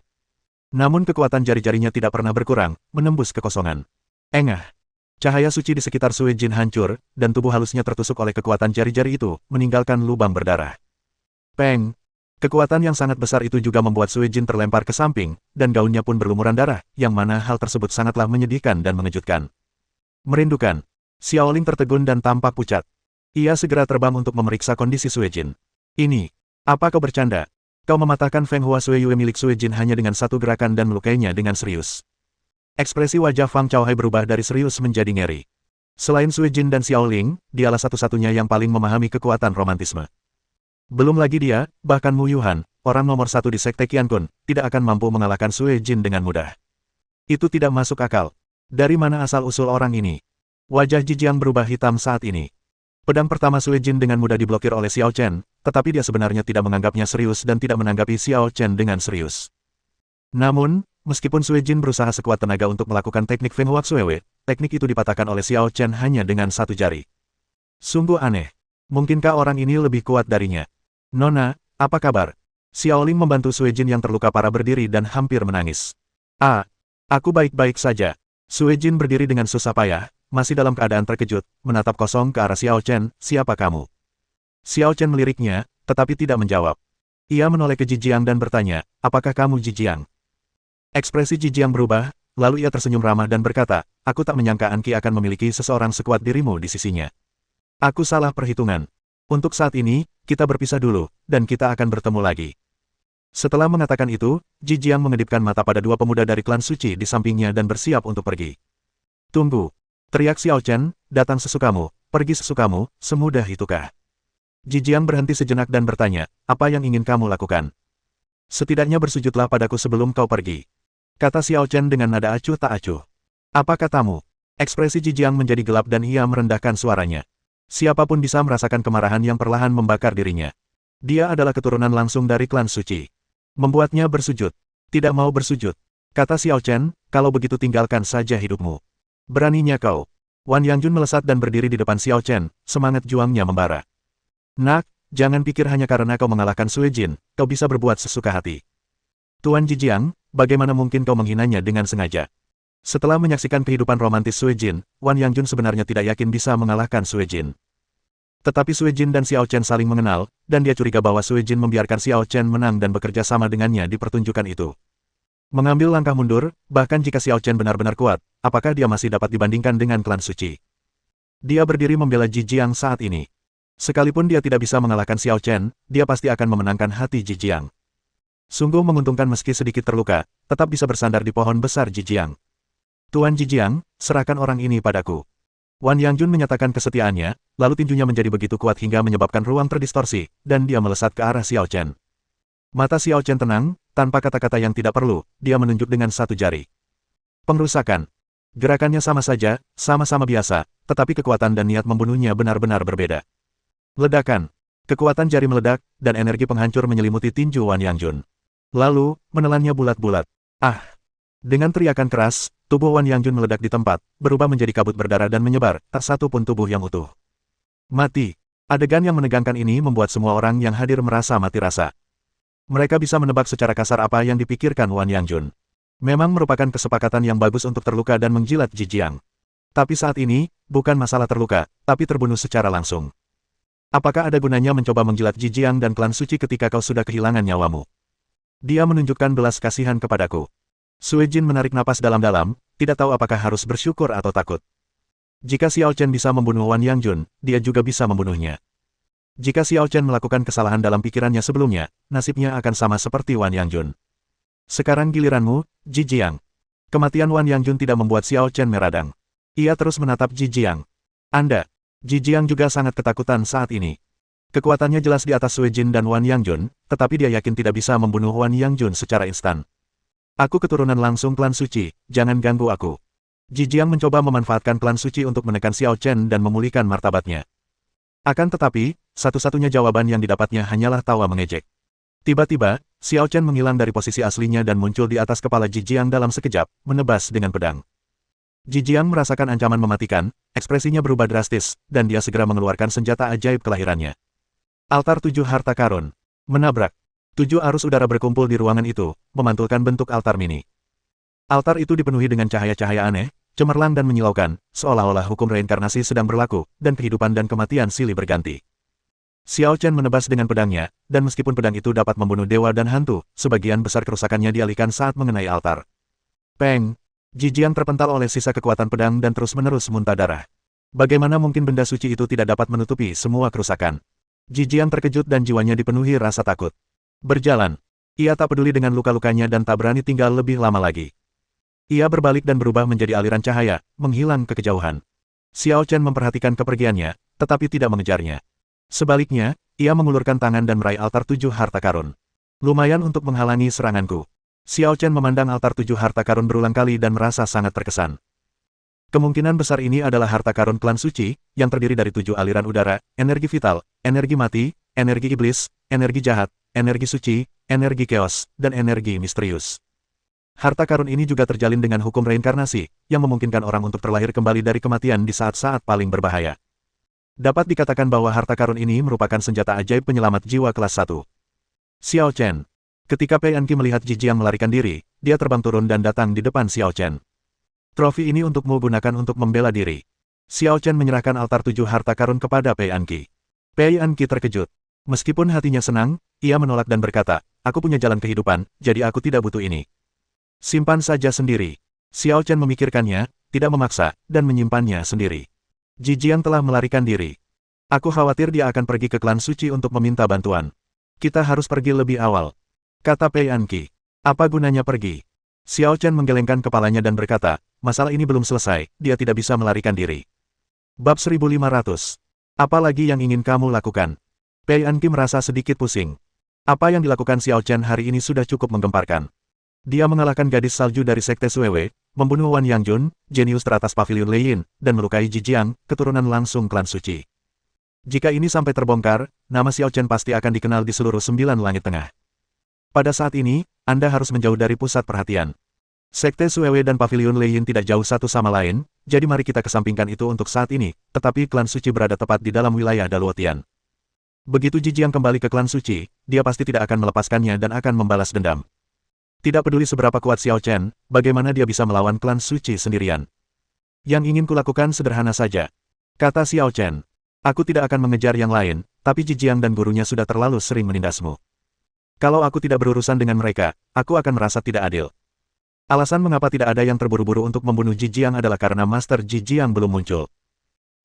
Speaker 1: Namun kekuatan jari-jarinya tidak pernah berkurang, menembus kekosongan. Engah. Cahaya suci di sekitar Sue Jin hancur, dan tubuh halusnya tertusuk oleh kekuatan jari-jari itu, meninggalkan lubang berdarah. Peng. Kekuatan yang sangat besar itu juga membuat Sue Jin terlempar ke samping, dan gaunnya pun berlumuran darah, yang mana hal tersebut sangatlah menyedihkan dan mengejutkan. Merindukan. Xiaoling tertegun dan tampak pucat. Ia segera terbang untuk memeriksa kondisi Sue Jin. Ini. Apa kau bercanda? Kau mematahkan Feng Hua Sui Yue milik Sue Jin hanya dengan satu gerakan dan melukainya dengan serius. Ekspresi wajah Fang Chaohai berubah dari serius menjadi ngeri. Selain Sue Jin dan Xiaoling, dialah satu-satunya yang paling memahami kekuatan romantisme. Belum lagi dia, bahkan Mu Yuhan, orang nomor 1 di Sekte Qiankun, tidak akan mampu mengalahkan Sue Jin dengan mudah. Itu tidak masuk akal. Dari mana asal-usul orang ini? Wajah Ji Jiang berubah hitam saat ini. Pedang pertama Sue Jin dengan mudah diblokir oleh Xiao Chen, tetapi dia sebenarnya tidak menganggapnya serius dan tidak menanggapi Xiao Chen dengan serius. Namun, meskipun Sue Jin berusaha sekuat tenaga untuk melakukan teknik Feng Hua Xuewe, teknik itu dipatahkan oleh Xiao Chen hanya dengan satu jari. Sungguh aneh. Mungkinkah orang ini lebih kuat darinya? Nona, apa kabar? Xiaoling membantu Sue Jin yang terluka parah berdiri dan hampir menangis. Aku baik-baik saja. Sue Jin berdiri dengan susah payah, masih dalam keadaan terkejut, menatap kosong ke arah Xiao Chen, siapa kamu? Xiao Chen meliriknya, tetapi tidak menjawab. Ia menoleh ke Ji Jiang dan bertanya, apakah kamu Ji Jiang? Ekspresi Ji Jiang berubah, lalu ia tersenyum ramah dan berkata, aku tak menyangka Anqi akan memiliki seseorang sekuat dirimu di sisinya. Aku salah perhitungan. Untuk saat ini, kita berpisah dulu, dan kita akan bertemu lagi. Setelah mengatakan itu, Ji Jiang mengedipkan mata pada 2 pemuda dari klan suci di sampingnya dan bersiap untuk pergi. Tunggu. Teriak Xiao Chen, datang sesukamu, pergi sesukamu, semudah itukah? Ji Jiang berhenti sejenak dan bertanya, apa yang ingin kamu lakukan? Setidaknya bersujudlah padaku sebelum kau pergi. Kata Xiao Chen dengan nada acuh tak acuh. Apa katamu? Ekspresi Ji Jiang menjadi gelap dan ia merendahkan suaranya. Siapapun bisa merasakan kemarahan yang perlahan membakar dirinya. Dia adalah keturunan langsung dari klan suci. Membuatnya bersujud. Tidak mau bersujud. Kata Xiao Chen, kalau begitu tinggalkan saja hidupmu. Beraninya kau. Wan Yangjun melesat dan berdiri di depan Xiao Chen, semangat juangnya membara. Nak, jangan pikir hanya karena kau mengalahkan Sue Jin, kau bisa berbuat sesuka hati. Tuan Ji Jiang, bagaimana mungkin kau menghinanya dengan sengaja? Setelah menyaksikan kehidupan romantis Sue Jin, Wan Yangjun sebenarnya tidak yakin bisa mengalahkan Sue Jin. Tetapi Sue Jin dan Xiao Chen saling mengenal, dan dia curiga bahwa Sue Jin membiarkan Xiao Chen menang dan bekerja sama dengannya di pertunjukan itu. Mengambil langkah mundur, bahkan jika Xiao Chen benar-benar kuat, apakah dia masih dapat dibandingkan dengan klan suci? Dia berdiri membela Ji Jiang saat ini. Sekalipun dia tidak bisa mengalahkan Xiao Chen, dia pasti akan memenangkan hati Ji Jiang. Sungguh menguntungkan meski sedikit terluka, tetap bisa bersandar di pohon besar Ji Jiang. Tuan Ji Jiang, serahkan orang ini padaku. Wan Yangjun menyatakan kesetiaannya, lalu tinjunya menjadi begitu kuat hingga menyebabkan ruang terdistorsi, dan dia melesat ke arah Xiao Chen. Mata Xiao Chen tenang, tanpa kata-kata yang tidak perlu, dia menunjuk dengan satu jari. Pengrusakan. Gerakannya sama saja, sama-sama biasa, tetapi kekuatan dan niat membunuhnya benar-benar berbeda. Ledakan. Kekuatan jari meledak, dan energi penghancur menyelimuti tinju Wan Yangjun. Lalu, menelannya bulat-bulat. Ah! Dengan teriakan keras, tubuh Wan Yangjun meledak di tempat, berubah menjadi kabut berdarah dan menyebar, tak satu pun tubuh yang utuh. Mati! Adegan yang menegangkan ini membuat semua orang yang hadir merasa mati rasa. Mereka bisa menebak secara kasar apa yang dipikirkan Wan Yangjun. Memang merupakan kesepakatan yang bagus untuk terluka dan menjilat Ji Jiang. Tapi saat ini, bukan masalah terluka, tapi terbunuh secara langsung. Apakah ada gunanya mencoba menjilat Ji Jiang dan klan suci ketika kau sudah kehilangan nyawamu? Dia menunjukkan belas kasihan kepadaku. Sui Jin menarik napas dalam-dalam, tidak tahu apakah harus bersyukur atau takut. Jika Xiao Chen bisa membunuh Wan Yangjun, dia juga bisa membunuhnya. Jika Xiao Chen melakukan kesalahan dalam pikirannya sebelumnya, nasibnya akan sama seperti Wan Yangjun. Sekarang giliranmu, Ji Jiang. Kematian Wan Yangjun tidak membuat Xiao Chen meradang. Ia terus menatap Ji Jiang. Anda. Ji Jiang juga sangat ketakutan saat ini. Kekuatannya jelas di atas Sui Jin dan Wan Yangjun, tetapi dia yakin tidak bisa membunuh Wan Yangjun secara instan. Aku keturunan langsung klan suci, jangan ganggu aku. Ji Jiang mencoba memanfaatkan klan suci untuk menekan Xiao Chen dan memulihkan martabatnya. Akan tetapi, satu-satunya jawaban yang didapatnya hanyalah tawa mengejek. Tiba-tiba, Xiao Chen menghilang dari posisi aslinya dan muncul di atas kepala Ji Jiang dalam sekejap, menebas dengan pedang. Ji Jiang merasakan ancaman mematikan, ekspresinya berubah drastis, dan dia segera mengeluarkan senjata ajaib kelahirannya. Altar 7 harta karun. Menabrak. 7 arus udara berkumpul di ruangan itu, memantulkan bentuk altar mini. Altar itu dipenuhi dengan cahaya-cahaya aneh, cemerlang dan menyilaukan, seolah-olah hukum reinkarnasi sedang berlaku, dan kehidupan dan kematian silih berganti. Xiao Chen menebas dengan pedangnya, dan meskipun pedang itu dapat membunuh dewa dan hantu, sebagian besar kerusakannya dialihkan saat mengenai altar. Peng! Ji Jiang terpental oleh sisa kekuatan pedang dan terus-menerus muntah darah. Bagaimana mungkin benda suci itu tidak dapat menutupi semua kerusakan? Ji Jiang terkejut dan jiwanya dipenuhi rasa takut. Berjalan. Ia tak peduli dengan luka-lukanya dan tak berani tinggal lebih lama lagi. Ia berbalik dan berubah menjadi aliran cahaya, menghilang ke kejauhan. Xiao Chen memperhatikan kepergiannya, tetapi tidak mengejarnya. Sebaliknya, ia mengulurkan tangan dan meraih altar 7 harta karun. Lumayan untuk menghalangi seranganku. Xiao Chen memandang altar 7 harta karun berulang kali dan merasa sangat terkesan. Kemungkinan besar ini adalah harta karun klan suci, yang terdiri dari 7 aliran udara, energi vital, energi mati, energi iblis, energi jahat, energi suci, energi chaos, dan energi misterius. Harta karun ini juga terjalin dengan hukum reinkarnasi, yang memungkinkan orang untuk terlahir kembali dari kematian di saat-saat paling berbahaya. Dapat dikatakan bahwa harta karun ini merupakan senjata ajaib penyelamat jiwa kelas 1. Xiao Chen. Ketika Pei Anqi melihat Ji Jiang melarikan diri, dia terbang turun dan datang di depan Xiao Chen. Trofi ini untukmu gunakan untuk membela diri. Xiao Chen menyerahkan altar 7 harta karun kepada Pei Anqi. Pei Anqi terkejut. Meskipun hatinya senang, ia menolak dan berkata, aku punya jalan kehidupan, jadi aku tidak butuh ini. Simpan saja sendiri. Xiao Chen memikirkannya, tidak memaksa, dan menyimpannya sendiri. Ji Jiang telah melarikan diri. Aku khawatir dia akan pergi ke klan suci untuk meminta bantuan. Kita harus pergi lebih awal. Kata Pei Anqi. Apa gunanya pergi? Xiao Chen menggelengkan kepalanya dan berkata, masalah ini belum selesai, dia tidak bisa melarikan diri. Bab 1500. Apa lagi yang ingin kamu lakukan? Pei Anqi merasa sedikit pusing. Apa yang dilakukan Xiao Chen hari ini sudah cukup menggemparkan. Dia mengalahkan gadis salju dari Sekte Suewe, membunuh Wan Yangjun, jenius teratas Pavilion Leyin, dan melukai Ji Jiang, keturunan langsung klan suci. Jika ini sampai terbongkar, nama Xiao Chen pasti akan dikenal di seluruh 9 langit tengah. Pada saat ini, Anda harus menjauh dari pusat perhatian. Sekte Suewe dan Pavilion Leyin tidak jauh satu sama lain, jadi mari kita kesampingkan itu untuk saat ini, tetapi klan suci berada tepat di dalam wilayah Daluotian. Begitu Ji Jiang kembali ke klan suci, dia pasti tidak akan melepaskannya dan akan membalas dendam. Tidak peduli seberapa kuat Xiao Chen, bagaimana dia bisa melawan klan suci sendirian. Yang ingin kulakukan sederhana saja. Kata Xiao Chen. Aku tidak akan mengejar yang lain, tapi Ji Jiang dan gurunya sudah terlalu sering menindasmu. Kalau aku tidak berurusan dengan mereka, aku akan merasa tidak adil. Alasan mengapa tidak ada yang terburu-buru untuk membunuh Ji Jiang adalah karena Master Ji Jiang belum muncul.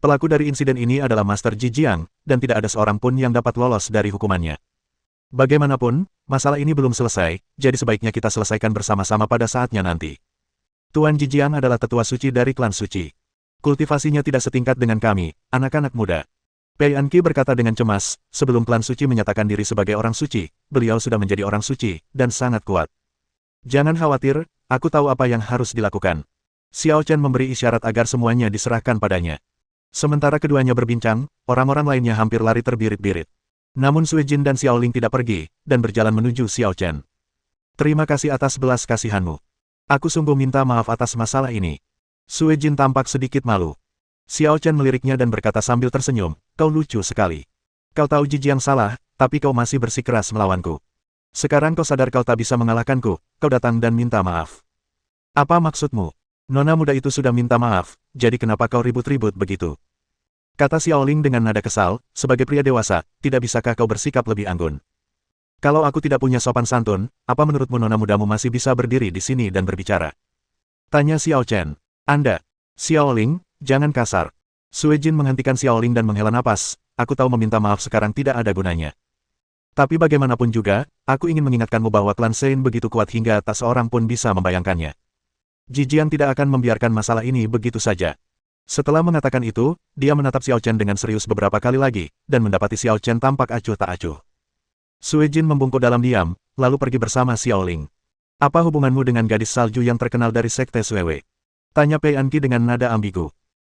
Speaker 1: Pelaku dari insiden ini adalah Master Ji Jiang, dan tidak ada seorang pun yang dapat lolos dari hukumannya. Bagaimanapun, masalah ini belum selesai, jadi sebaiknya kita selesaikan bersama-sama pada saatnya nanti. Tuan Ji Jiang adalah tetua suci dari klan suci. Kultivasinya tidak setingkat dengan kami, anak-anak muda. Pei Anqi berkata dengan cemas, sebelum klan suci menyatakan diri sebagai orang suci, beliau sudah menjadi orang suci, dan sangat kuat. Jangan khawatir, aku tahu apa yang harus dilakukan. Xiao Chen memberi isyarat agar semuanya diserahkan padanya. Sementara keduanya berbincang, orang-orang lainnya hampir lari terbirit-birit. Namun Sui Jin dan Xiao Ling tidak pergi, dan berjalan menuju Xiao Chen. Terima kasih atas belas kasihanmu. Aku sungguh minta maaf atas masalah ini. Sui Jin tampak sedikit malu. Xiao Chen meliriknya dan berkata sambil tersenyum, kau lucu sekali. Kau tahu Jijiang salah, tapi kau masih bersikeras melawanku. Sekarang kau sadar kau tak bisa mengalahkanku, kau datang dan minta maaf. Apa maksudmu? Nona muda itu sudah minta maaf, jadi kenapa kau ribut-ribut begitu? Kata Xiao Ling dengan nada kesal, sebagai pria dewasa, tidak bisakah kau bersikap lebih anggun? Kalau aku tidak punya sopan santun, apa menurutmu nona mudamu masih bisa berdiri di sini dan berbicara? Tanya Xiao Chen. Anda, Xiao Ling, jangan kasar. Sui Jin menghentikan Xiao Ling dan menghela napas, aku tahu meminta maaf sekarang tidak ada gunanya. Tapi bagaimanapun juga, aku ingin mengingatkanmu bahwa klan Sein begitu kuat hingga tak seorang pun bisa membayangkannya. Jijiang tidak akan membiarkan masalah ini begitu saja. Setelah mengatakan itu, dia menatap Xiao Chen dengan serius beberapa kali lagi, dan mendapati Xiao Chen tampak acuh tak acuh. Sui Jin membungkuk dalam diam, lalu pergi bersama Xiao Ling. Apa hubunganmu dengan gadis salju yang terkenal dari Sekte Suewe? Tanya Pei Anqi dengan nada ambigu.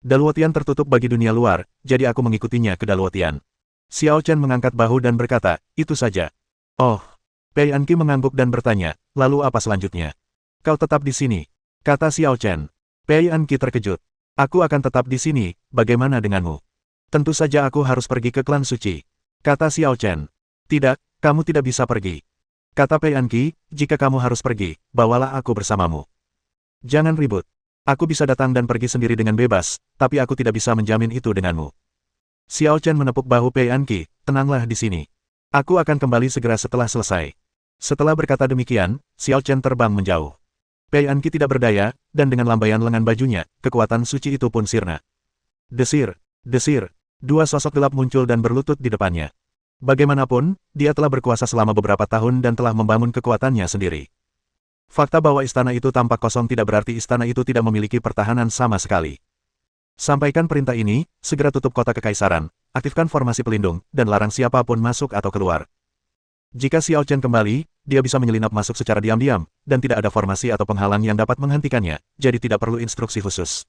Speaker 1: Daluotian tertutup bagi dunia luar, jadi aku mengikutinya ke Daluotian. Xiao Chen mengangkat bahu dan berkata, itu saja. Oh. Pei Anqi mengangguk dan bertanya, lalu apa selanjutnya? Kau tetap di sini, kata Xiao Chen. Pei Anqi terkejut. Aku akan tetap di sini, bagaimana denganmu? Tentu saja aku harus pergi ke klan suci, kata Xiao Chen. Tidak, kamu tidak bisa pergi. Kata Pei Anqi, jika kamu harus pergi, bawalah aku bersamamu. Jangan ribut. Aku bisa datang dan pergi sendiri dengan bebas, tapi aku tidak bisa menjamin itu denganmu. Xiao Chen menepuk bahu Pei Anqi, tenanglah di sini. Aku akan kembali segera setelah selesai. Setelah berkata demikian, Xiao Chen terbang menjauh. Pei Anqi tidak berdaya, dan dengan lambaian lengan bajunya, kekuatan suci itu pun sirna. Desir, desir, dua sosok gelap muncul dan berlutut di depannya. Bagaimanapun, dia telah berkuasa selama beberapa tahun dan telah membangun kekuatannya sendiri. Fakta bahwa istana itu tampak kosong tidak berarti istana itu tidak memiliki pertahanan sama sekali. Sampaikan perintah ini, segera tutup kota kekaisaran, aktifkan formasi pelindung, dan larang siapapun masuk atau keluar. Jika Xiao Chen kembali, dia bisa menyelinap masuk secara diam-diam, dan tidak ada formasi atau penghalang yang dapat menghentikannya, jadi tidak perlu instruksi khusus.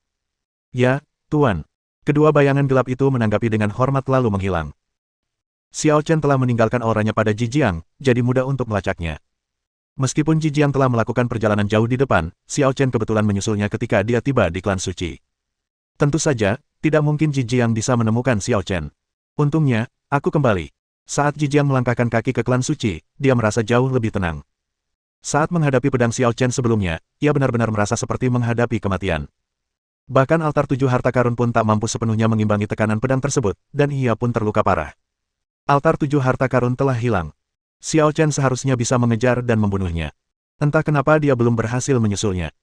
Speaker 1: Ya, Tuan. Kedua bayangan gelap itu menanggapi dengan hormat lalu menghilang. Xiao Chen telah meninggalkan auranya pada Jijiang, jadi mudah untuk melacaknya. Meskipun Jijiang telah melakukan perjalanan jauh di depan, Xiao Chen kebetulan menyusulnya ketika dia tiba di klan suci. Tentu saja, tidak mungkin Jijiang bisa menemukan Xiao Chen. Untungnya, aku kembali. Saat Jijiang melangkahkan kaki ke klan suci, dia merasa jauh lebih tenang. Saat menghadapi pedang Xiao Chen sebelumnya, ia benar-benar merasa seperti menghadapi kematian. Bahkan altar 7 harta karun pun tak mampu sepenuhnya mengimbangi tekanan pedang tersebut, dan ia pun terluka parah. Altar 7 harta karun telah hilang. Xiao Chen seharusnya bisa mengejar dan membunuhnya. Entah kenapa dia belum berhasil menyusulnya.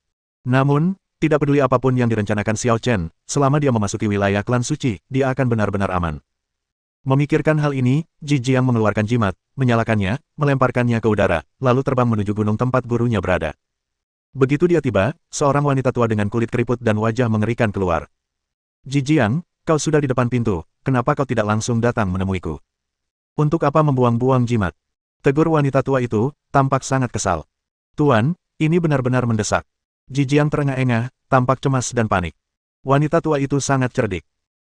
Speaker 1: Namun, tidak peduli apapun yang direncanakan Xiao Chen, selama dia memasuki wilayah klan suci, dia akan benar-benar aman. Memikirkan hal ini, Jijiang mengeluarkan jimat, menyalakannya, melemparkannya ke udara, lalu terbang menuju gunung tempat gurunya berada. Begitu dia tiba, seorang wanita tua dengan kulit keriput dan wajah mengerikan keluar. Jijiang, kau sudah di depan pintu, kenapa kau tidak langsung datang menemuiku? Untuk apa membuang-buang jimat? Tegur wanita tua itu, tampak sangat kesal. Tuan, ini benar-benar mendesak. Jijiang terengah-engah, tampak cemas dan panik. Wanita tua itu sangat cerdik.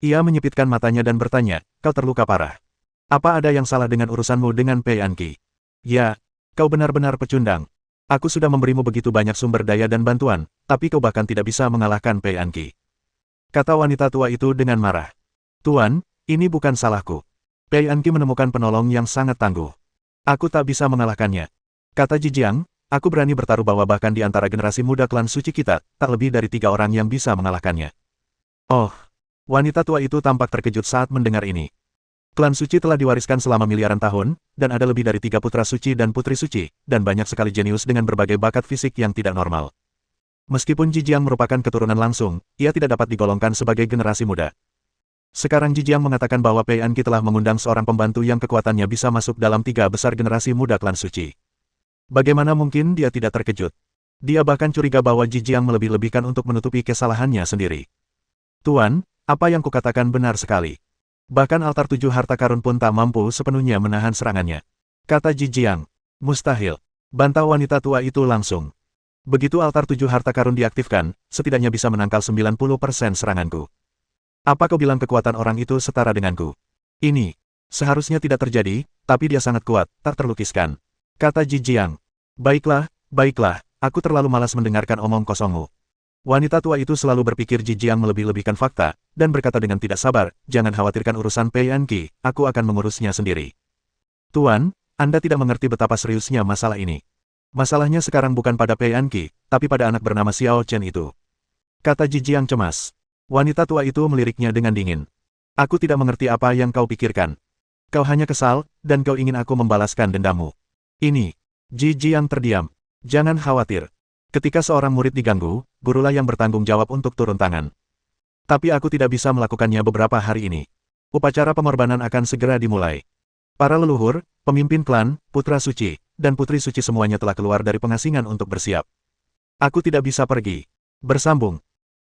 Speaker 1: Ia menyipitkan matanya dan bertanya, kau terluka parah. Apa ada yang salah dengan urusanmu dengan Pei Anqi? Ya, kau benar-benar pecundang. Aku sudah memberimu begitu banyak sumber daya dan bantuan, tapi kau bahkan tidak bisa mengalahkan Pei Anqi. Kata wanita tua itu dengan marah. Tuan, ini bukan salahku. Pei Anqi menemukan penolong yang sangat tangguh. Aku tak bisa mengalahkannya. Kata Jijiang, aku berani bertaruh bahwa bahkan di antara generasi muda klan suci kita, tak lebih dari 3 orang yang bisa mengalahkannya. Oh, wanita tua itu tampak terkejut saat mendengar ini. Klan suci telah diwariskan selama miliaran tahun, dan ada lebih dari 3 putra suci dan putri suci, dan banyak sekali jenius dengan berbagai bakat fisik yang tidak normal. Meskipun Jijiang merupakan keturunan langsung, ia tidak dapat digolongkan sebagai generasi muda. Sekarang Jijiang mengatakan bahwa Pei Anqi telah mengundang seorang pembantu yang kekuatannya bisa masuk dalam 3 besar generasi muda klan suci. Bagaimana mungkin dia tidak terkejut? Dia bahkan curiga bahwa Jijiang melebih-lebihkan untuk menutupi kesalahannya sendiri. Tuan, apa yang kukatakan benar sekali. Bahkan altar 7 harta karun pun tak mampu sepenuhnya menahan serangannya. Kata Jijiang. Mustahil. Bantah wanita tua itu langsung. Begitu altar 7 harta karun diaktifkan, setidaknya bisa menangkal 90% seranganku. Apa kau bilang kekuatan orang itu setara denganku? Ini. Seharusnya tidak terjadi, tapi dia sangat kuat, tak terlukiskan. Kata Ji Jiang. Baiklah, aku terlalu malas mendengarkan omong kosongmu. Wanita tua itu selalu berpikir Ji Jiang melebih-lebihkan fakta, dan berkata dengan tidak sabar, jangan khawatirkan urusan Pei Anqi, aku akan mengurusnya sendiri. Tuan, Anda tidak mengerti betapa seriusnya masalah ini. Masalahnya sekarang bukan pada Pei Anqi, tapi pada anak bernama Xiao Chen itu. Kata Ji Jiang cemas. Wanita tua itu meliriknya dengan dingin. Aku tidak mengerti apa yang kau pikirkan. Kau hanya kesal, dan kau ingin aku membalaskan dendammu. Ini. Ji Jiang terdiam. Jangan khawatir. Ketika seorang murid diganggu, gurulah yang bertanggung jawab untuk turun tangan. Tapi aku tidak bisa melakukannya beberapa hari ini. Upacara pengorbanan akan segera dimulai. Para leluhur, pemimpin klan, putra suci, dan putri suci semuanya telah keluar dari pengasingan untuk bersiap. Aku tidak bisa pergi. Bersambung.